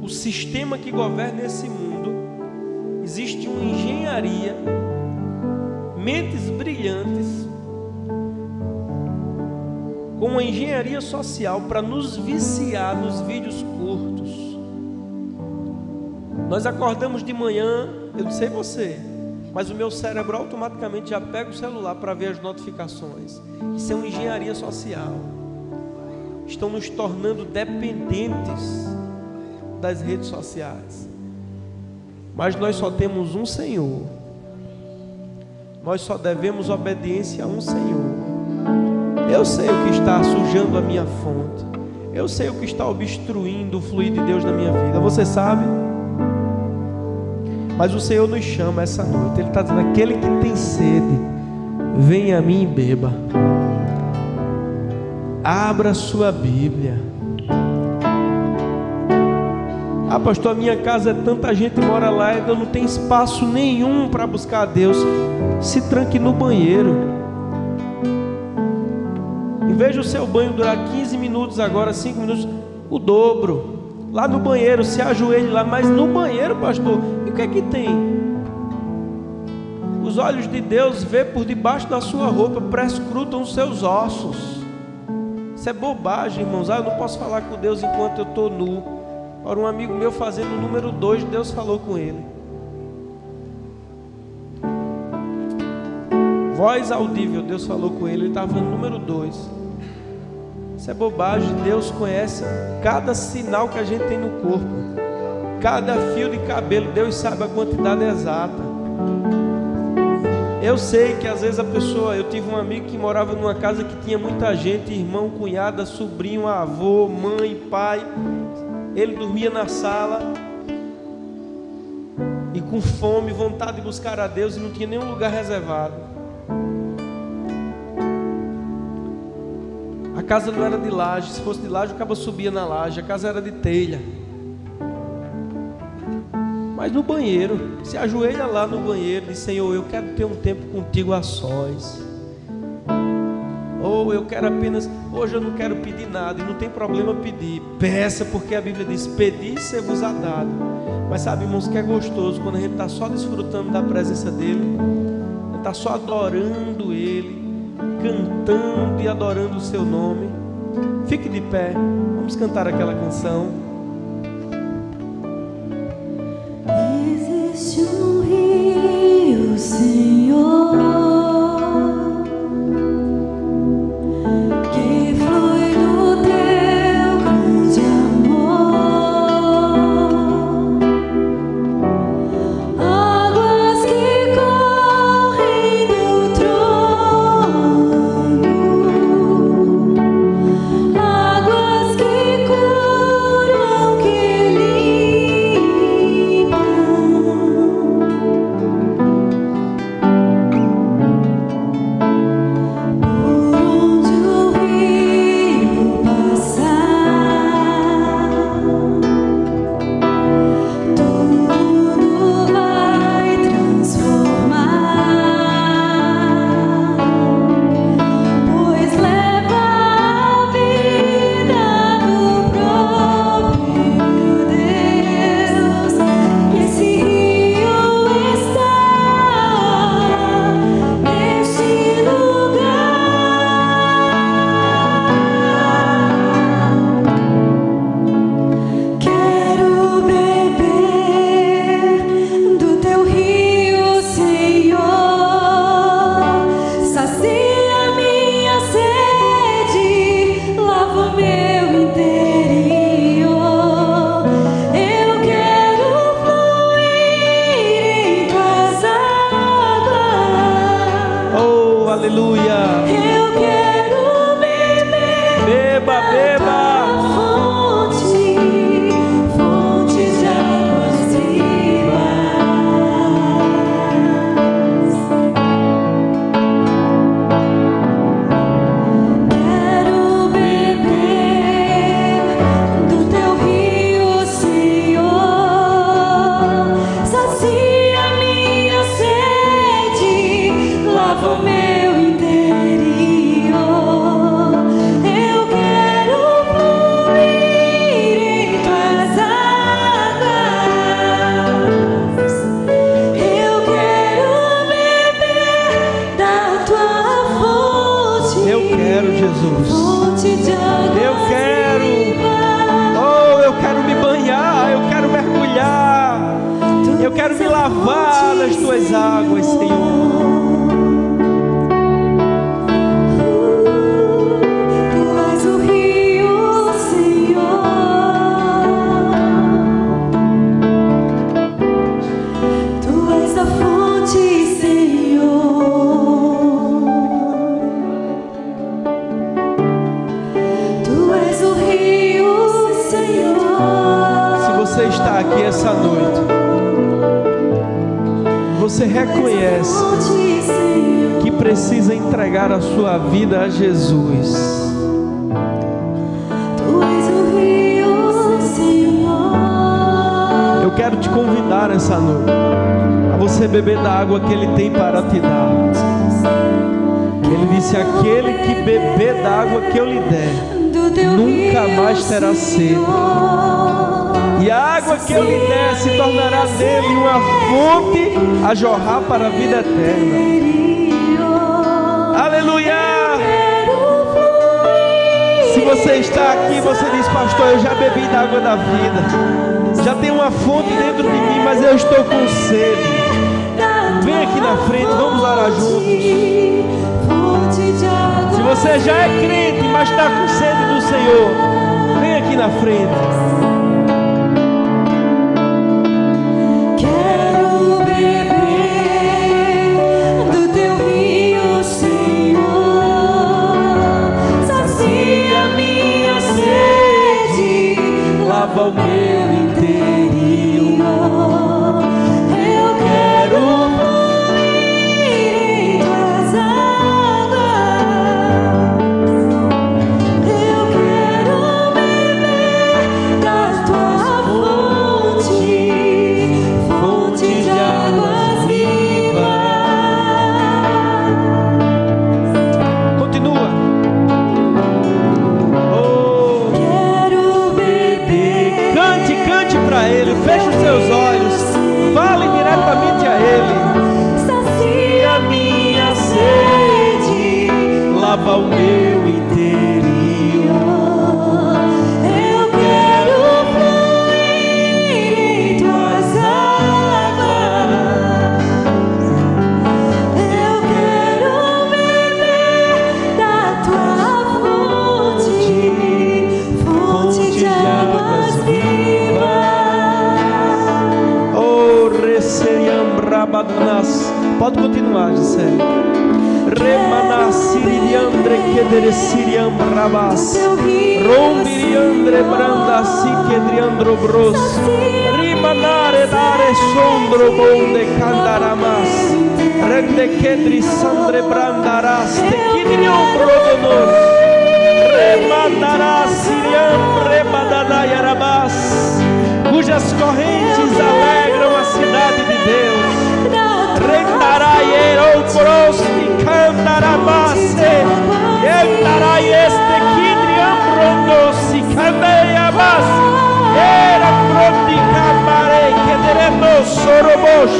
O sistema que governa esse mundo, existe uma engenharia, mentes brilhantes, com uma engenharia social para nos viciar nos vídeos curtos. Nós acordamos de manhã, eu não sei você, mas o meu cérebro automaticamente já pega o celular para ver as notificações. Isso é uma engenharia social. Estão nos tornando dependentes das redes sociais. Mas nós só temos um Senhor. Nós só devemos obediência a um Senhor. Eu sei o que está sujando a minha fonte. Eu sei o que está obstruindo o fluir de Deus na minha vida. Você sabe? Mas o Senhor nos chama essa noite. Ele está dizendo: aquele que tem sede, venha a mim e beba. Abra sua Bíblia. Ah, pastor, a minha casa é tanta gente mora lá, eu não tenho espaço nenhum para buscar a Deus. Se tranque no banheiro. Em vez de o seu banho durar 15 minutos, agora 5 minutos, o dobro. Lá no banheiro, se ajoelhe lá. Mas no banheiro, pastor, e o que é que tem? Os olhos de Deus vê por debaixo da sua roupa, prescrutam os seus ossos. Isso é bobagem, irmãos. Eu não posso falar com Deus enquanto eu estou nu. Ora, um amigo meu fazendo o número 2, Deus falou com ele. Voz audível, Deus falou com ele. Ele estava falando número 2. Isso é bobagem. Deus conhece cada sinal que a gente tem no corpo, cada fio de cabelo. Deus sabe a quantidade exata. Eu sei que às vezes a pessoa... Eu tive um amigo que morava numa casa que tinha muita gente, irmão, cunhada, sobrinho, avô, mãe, pai. Ele dormia na sala e com fome, vontade de buscar a Deus, e não tinha nenhum lugar reservado. A casa não era de laje. Se fosse de laje, o cabo subia na laje. A casa era de telha. Mas no banheiro, se ajoelha lá no banheiro e diz: Senhor, eu quero ter um tempo contigo a sós. Ou eu quero apenas... Hoje eu não quero pedir nada. E não tem problema pedir. Peça, porque a Bíblia diz: pedi e ser-vos-á dado. Mas sabe, irmãos, que é gostoso quando a gente está só desfrutando da presença dEle. A gente está só adorando Ele, cantando e adorando o seu nome. Fique de pé. Vamos cantar aquela canção. Existe um rio, Senhor, que flui do teu grande amor, águas que correm do trono, águas que curam, que limpam. Eu quero, Jesus. Eu quero me banhar, eu quero mergulhar, eu quero me lavar nas tuas águas, Senhor. Aqui essa noite, você reconhece que precisa entregar a sua vida a Jesus. Eu quero te convidar essa noite a você beber da água que Ele tem para te dar. Ele disse: aquele que beber da água que eu lhe der, nunca mais terá sede. E a água que eu lhe der se tornará nele uma fonte a jorrar para a vida eterna. Aleluia! Se você está aqui, você diz: pastor, eu já bebi da água da vida, já tem uma fonte dentro de mim, mas eu estou com sede. Vem aqui na frente, vamos orar juntos. Se você já é crente, mas está com sede do Senhor, vem aqui na frente. Lava o meu interior. Eu quero fluir em tuas águas. Eu quero beber da tua fonte, fonte de águas vivas. Continua. Cante para Ele, feche os seus olhos, fale diretamente a Ele. Sacia minha sede, lava o meu interior. Eu quero fluir em tuas águas. Eu quero beber da tua fonte, fonte de águas vivas. Pode continuar, Gisele. Remanasiriandre kederesiriam rabas. Rombiriandre brandasi kedriandro bros. Rimanare dare sondro bonde candaramas. Rende kedri sandre brandaras te kidriam brodonos. Remandarasiriam rebadadayarabas. Cujas correntes alegram a cidade de Deus. Rendarai o prosti cantarabase. Endarai este kidriam rondosi cameiabas. Era proti camare kederemos sorobos.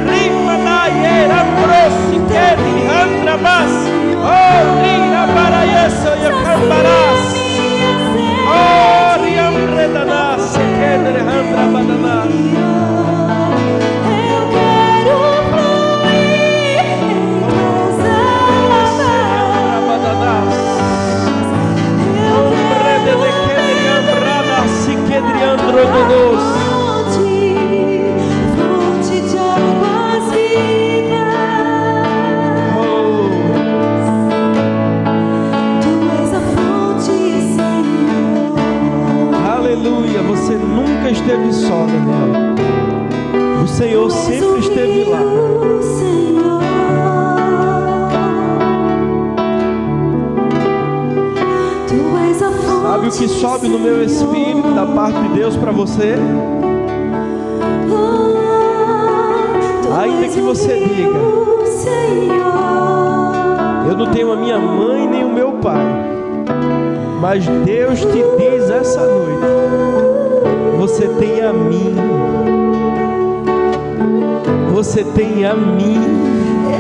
Rimanai era prosti kedi andrabas. Oh, rira para isso e cambaras. Oh, riam redanas kedre andrabadanas. Fonte de águas vivas. Tu és a fonte, Senhor. Aleluia, você nunca esteve só, Daniel. O Senhor sempre esteve lá. Sabe o que sobe no meu espírito da parte de Deus para você? Ainda que você diga: eu não tenho a minha mãe nem o meu pai, mas Deus te diz essa noite: você tem a mim. Você tem a mim.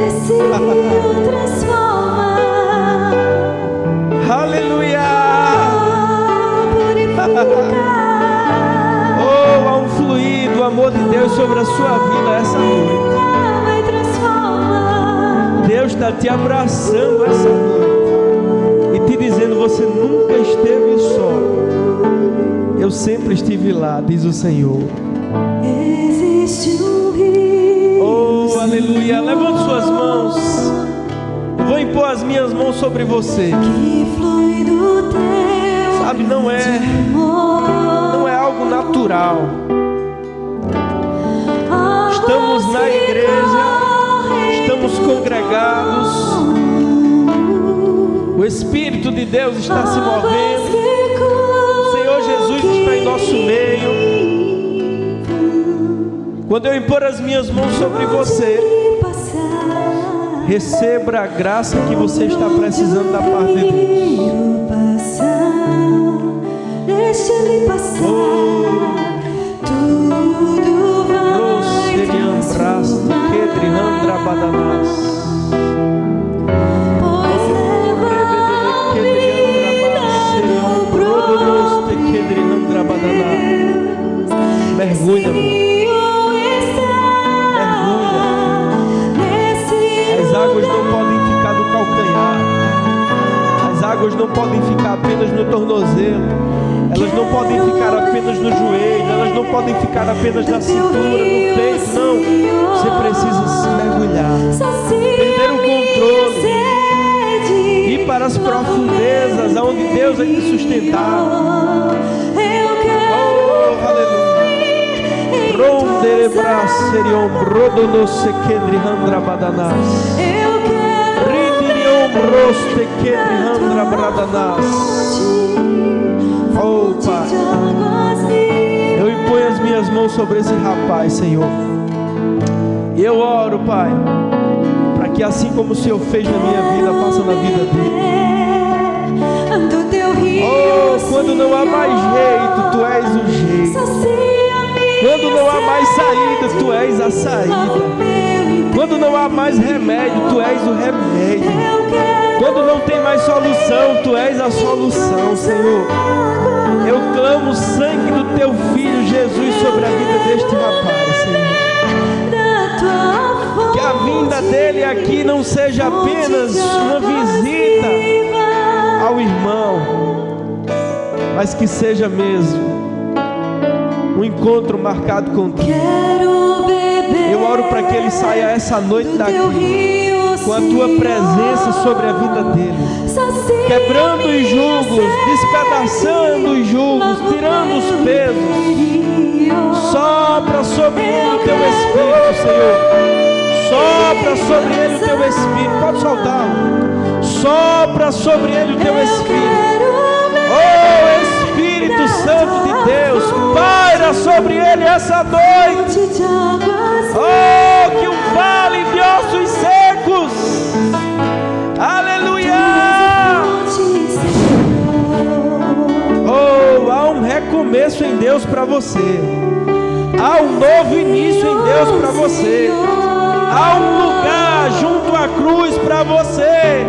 Esse rio transforma. Aleluia. sobre a sua vida essa noite. vai transformar. Deus está te abraçando essa noite e te dizendo: você nunca esteve só. Eu sempre estive lá, diz o Senhor. Existe um rio. Oh, aleluia. Levante suas mãos. Eu vou impor as minhas mãos sobre você. Que flui do teu. Sabe, não é algo natural. Estamos na igreja, estamos congregados. O Espírito de Deus está se movendo. O Senhor Jesus está em nosso meio. Quando eu impor as minhas mãos sobre você, receba a graça que você está precisando da parte de Deus. Deixa ele passar. Tudo vai transformar. Pois leva a vida no próprio Deus. Mergulha, meu. As águas não podem ficar no calcanhar. As águas não podem ficar apenas no tornozelo. Elas não podem ficar apenas no joelho. Elas não podem ficar apenas na cintura, no peito. Não. Você precisa se mergulhar. Perder o controle. Ir para as profundezas, aonde Deus vai te sustentar. Oh, aleluia. Rondere braserion brodono sekedri handra badanas. Ridirion broste kedri handra bradanas. Oh, Pai, eu imponho as minhas mãos sobre esse rapaz, Senhor. E eu oro, Pai, para que assim como o Senhor fez na minha vida, faça na vida dele. Oh, quando não há mais jeito, Tu és o jeito. Quando não há mais saída, Tu és a saída. Quando não há mais remédio, Tu és o remédio. Quando não tem mais solução, Tu és a solução, Senhor. Eu clamo o sangue do Teu Filho Jesus sobre a vida deste rapaz, Senhor. Que a vinda dele aqui não seja apenas uma visita ao irmão, mas que seja mesmo um encontro marcado contigo. Eu oro para que ele saia essa noite daqui com a Tua presença sobre a vida dele, quebrando os julgos, despedaçando os julgos, tirando os pesos. Sopra sobre ele o Teu Espírito, Senhor. Sopra sobre ele o Teu Espírito. Pode soltar. Sopra sobre ele o Teu Espírito. Oh, Espírito Santo de Deus, paira sobre ele essa noite. Oh, que um vale de ossos secos. Aleluia. Oh, há um recomeço em Deus para você. Há um novo início em Deus para você. Há um lugar junto à cruz para você.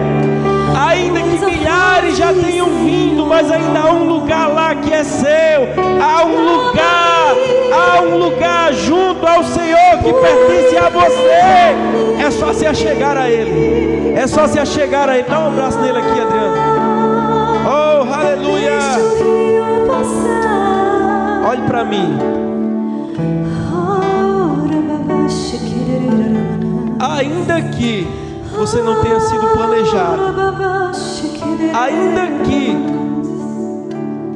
Ainda que milhares já tenham vindo, mas ainda há um lugar lá que é seu. Há um lugar junto ao Senhor que pertence a você. É só se achegar a Ele. É só se achegar a Ele. Dá um abraço nele aqui, Adriano. Oh, aleluia. Olhe para mim. Ainda que você não tenha sido planejado, ainda que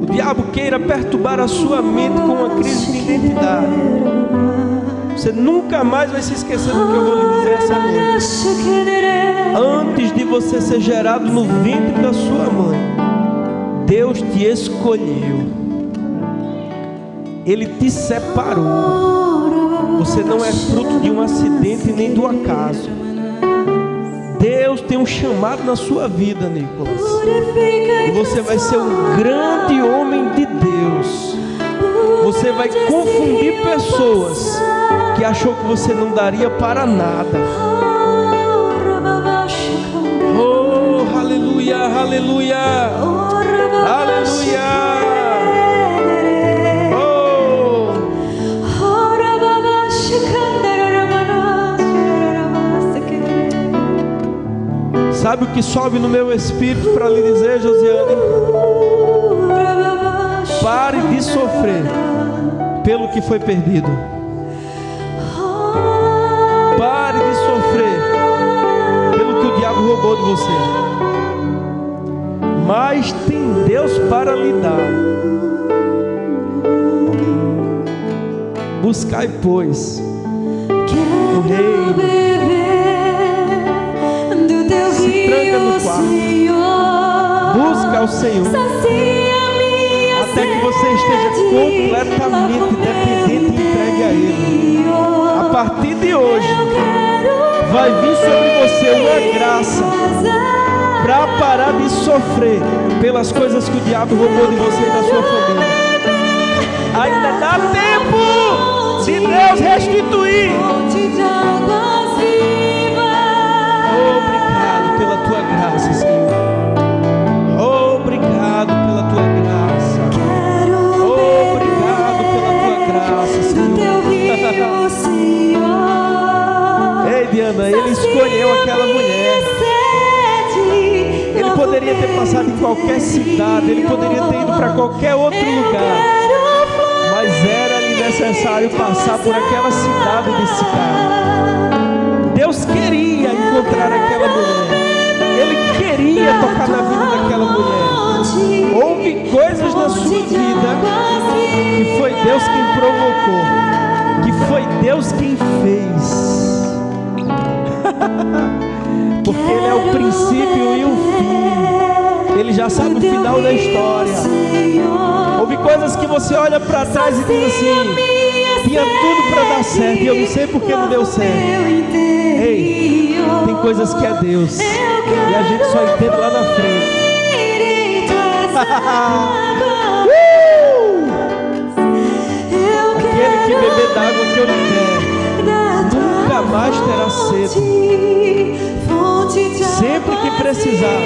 o diabo queira perturbar a sua mente com uma crise de identidade, você nunca mais vai se esquecer do que eu vou lhe dizer essa noite. Antes de você ser gerado no ventre da sua mãe, Deus te escolheu. Ele te separou. Você não é fruto de um acidente nem do acaso. Deus tem um chamado na sua vida, Nicolas. E você vai ser um grande homem de Deus. Você vai confundir pessoas que achou que você não daria para nada. Oh, aleluia, aleluia, aleluia. Sabe o que sobe no meu espírito para lhe dizer, Josiane? Pare de sofrer pelo que foi perdido. Pare de sofrer pelo que o diabo roubou de você. Mas tem Deus para lhe dar. Buscai, pois, o reino. Se tranca no quarto. Busca ao Senhor. Até que você esteja completamente dependente e entregue a Ele. A partir de hoje, vai vir sobre você uma graça para parar de sofrer pelas coisas que o diabo roubou de você e da sua família. Ainda dá tempo de Deus restituir. Obrigado pela tua graça, Senhor. Obrigado pela tua graça. Obrigado pela tua graça, Senhor. Ei, Diana, Ele escolheu aquela mulher. Ele poderia ter passado em qualquer cidade, Ele poderia ter ido para qualquer outro lugar, mas era-lhe necessário passar por aquela cidade de Sicar. Deus queria encontrar aquela mulher. Ele queria tocar na vida daquela mulher. Houve coisas na sua vida que foi Deus quem provocou, que foi Deus quem fez. Porque Ele é o princípio e o fim. Ele já sabe o final da história. Houve coisas que você olha para trás e diz assim: tinha tudo para dar certo e eu não sei porque não deu certo. Ei, tem coisas que é Deus e a gente só entende lá na frente. Aquele que beber da água que eu lhe der nunca mais terá sede. Sempre que precisar,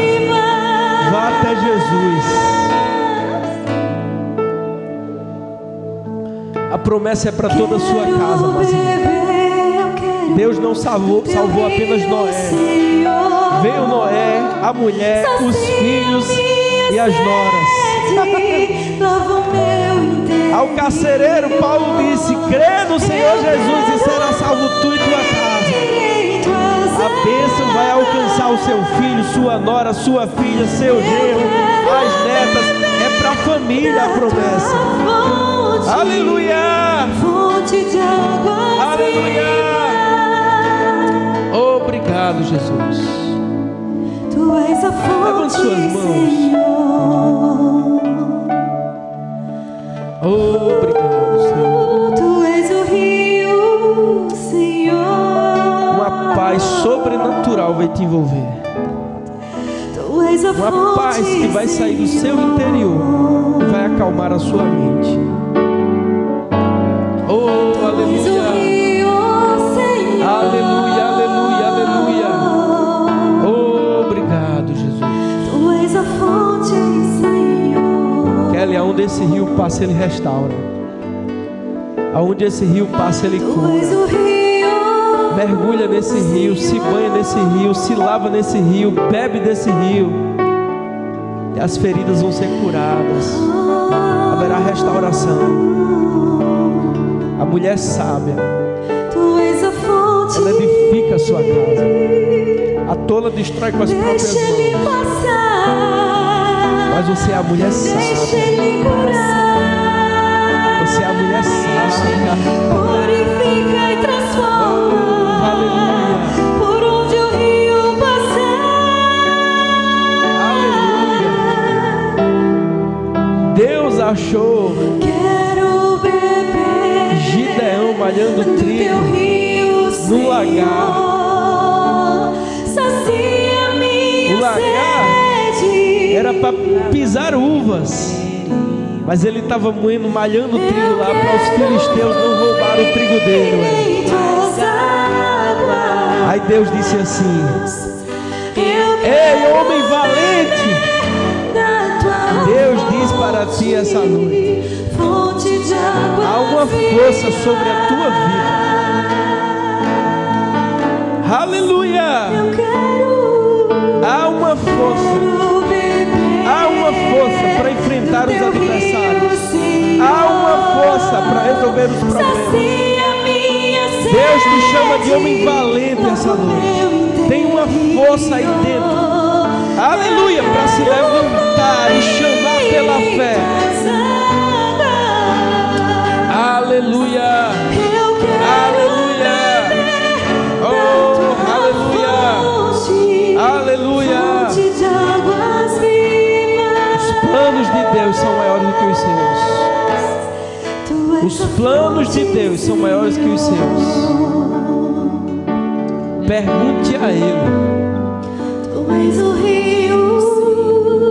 vá até Jesus. A promessa é para toda a sua casa, mas Deus não salvou apenas Noé. Veio Noé, a mulher, os filhos e as noras. Ao carcereiro, Paulo disse: crê no Senhor Jesus e será salvo tu e tua casa. A bênção vai alcançar o seu filho, sua nora, sua filha, seu genro, as netas. É para a família a promessa. Aleluia! Aleluia! Obrigado, Jesus. Levante suas mãos. Obrigado, Senhor. Tu és o rio, Senhor. Uma paz sobrenatural vai te envolver. Tu és a Uma paz que vai sair do seu interior e vai acalmar a sua mente. Oh, aleluia. Aleluia, aleluia, aleluia. Obrigado, Jesus. Tu és a fonte, Senhor. Kelly, aonde esse rio passa, Ele restaura. Aonde esse rio passa, Ele cura. Mergulha nesse rio, se banha nesse rio, se lava nesse rio, bebe desse rio. E as feridas vão ser curadas. Haverá restauração. A mulher sábia, ela edifica a sua casa. A tola destrói com as próprias mãos. Mas você é a mulher sábia. Você é a mulher sábia. Purifica e transforma. Aleluia. Por onde o rio passar. Aleluia. Deus achou Gideão malhando trigo no lagar. O lagar era para pisar uvas, mas ele estava moendo, malhando trigo lá para os filisteus não roubar o trigo dele. Aí Deus disse assim: ei, homem valente, Deus diz para ti essa noite: há uma força sobre a tua vida. Aleluia! Há força. Há uma força para enfrentar os adversários. Há uma força para resolver os problemas. Deus te chama de homem valente essa noite. Tem uma força aí dentro. Aleluia, para se levantar e chamar pela fé. Aleluia. Aleluia. Oh, aleluia. Aleluia. Os planos de Deus são maiores do que os seus. Os planos de Deus são maiores que os seus. Pergunte a Ele.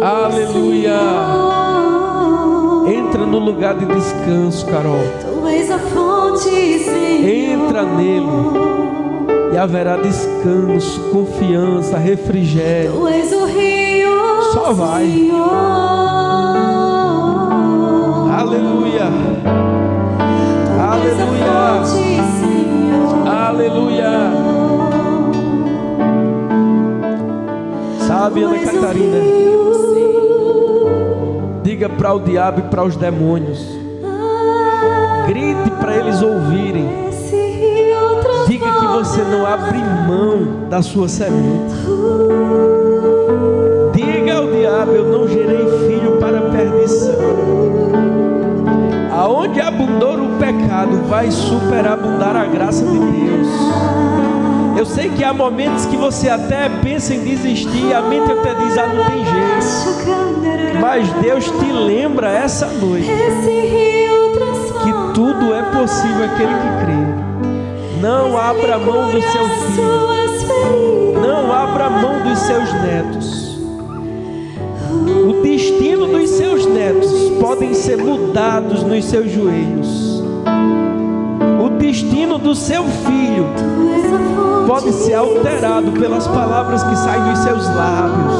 Aleluia. Entra no lugar de descanso, Carol. Entra nele e haverá descanso, confiança, refrigério. Só vai. Aleluia. Aleluia. Aleluia. Sabe, Ana Catarina, diga para o diabo e para os demônios, grite para eles ouvirem, diga que você não abre mão da sua semente. Diga ao diabo: eu não gerei filho para perdição. Aonde abundou o pecado, vai superabundar a graça de Deus. Eu sei que há momentos que você até pensa em desistir, a mente até diz: não tem jeito. Mas Deus te lembra essa noite que tudo é possível aquele que crê. Não abra mão do seu filho. Não abra mão dos seus netos. O destino dos seus netos podem ser mudados nos seus joelhos. O destino do seu filho pode ser alterado pelas palavras que saem dos seus lábios.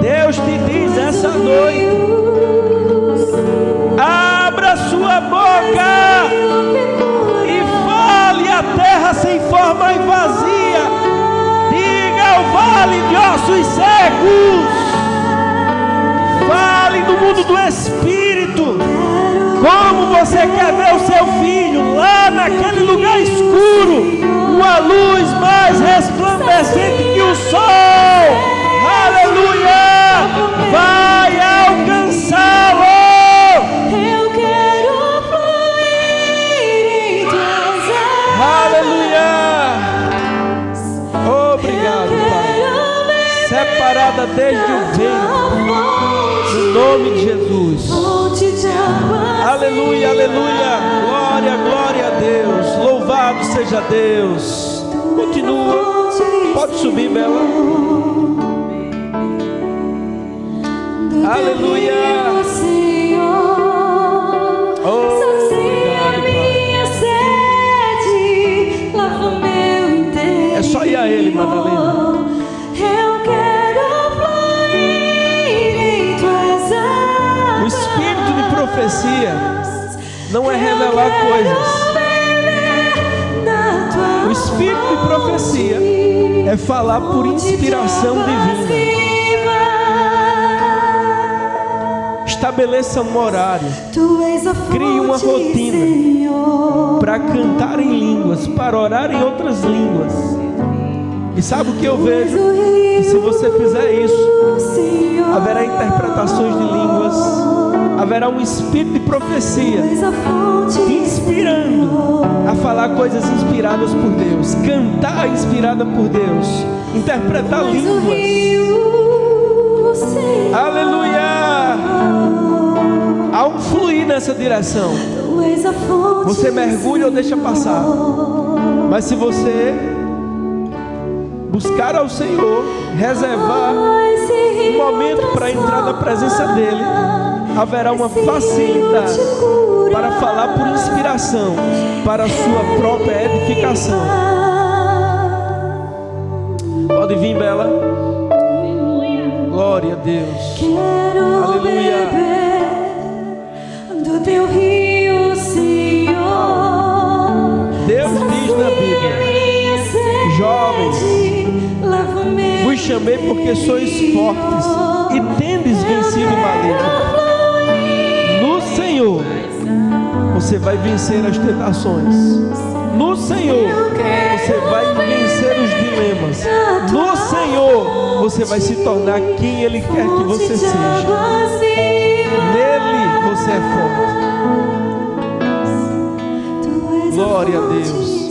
Deus te diz essa noite: abra sua boca e fale à terra sem forma e vazia. Diga ao vale de ossos secos. Fale no mundo do Espírito. Como você quer ver o seu filho lá naquele lugar escuro, uma luz mais resplandecente que o sol. Aleluia! Vai alcançá-lo. Eu quero fluir em tuas Aleluia! Obrigado, Pai. Separada desde o ventre, no nome de Jesus. Aleluia, aleluia. Glória, glória a Deus. Louvado seja Deus. Continua. Pode subir, Bela. Aleluia. Oh, é só ir a Ele, Madalena. O espírito de profecia não é revelar coisas. O espírito de profecia é falar por inspiração divina. Estabeleça um horário, crie uma rotina para cantar em línguas, para orar em outras línguas. E sabe o que eu vejo? Que se você fizer isso, haverá interpretações de línguas, haverá um espírito de profecia te inspirando a falar coisas inspiradas por Deus, cantar inspirada por Deus, interpretar línguas. Aleluia! Há um fluir nessa direção. Você mergulha ou deixa passar. Mas se você buscar ao Senhor, reservar um momento para entrar na presença dEle, haverá uma facilidade para falar por inspiração, para a sua própria edificação. Pode vir, Bela. Glória a Deus. Aleluia. Do teu rio, Senhor. Deus diz na Bíblia: jovens, vos chamei porque sois fortes e tendes vencido o maligno. No Senhor você vai vencer as tentações. No Senhor você vai vencer os dilemas. No Senhor você vai se tornar quem Ele quer que você seja. Nele você é forte. Glória a Deus.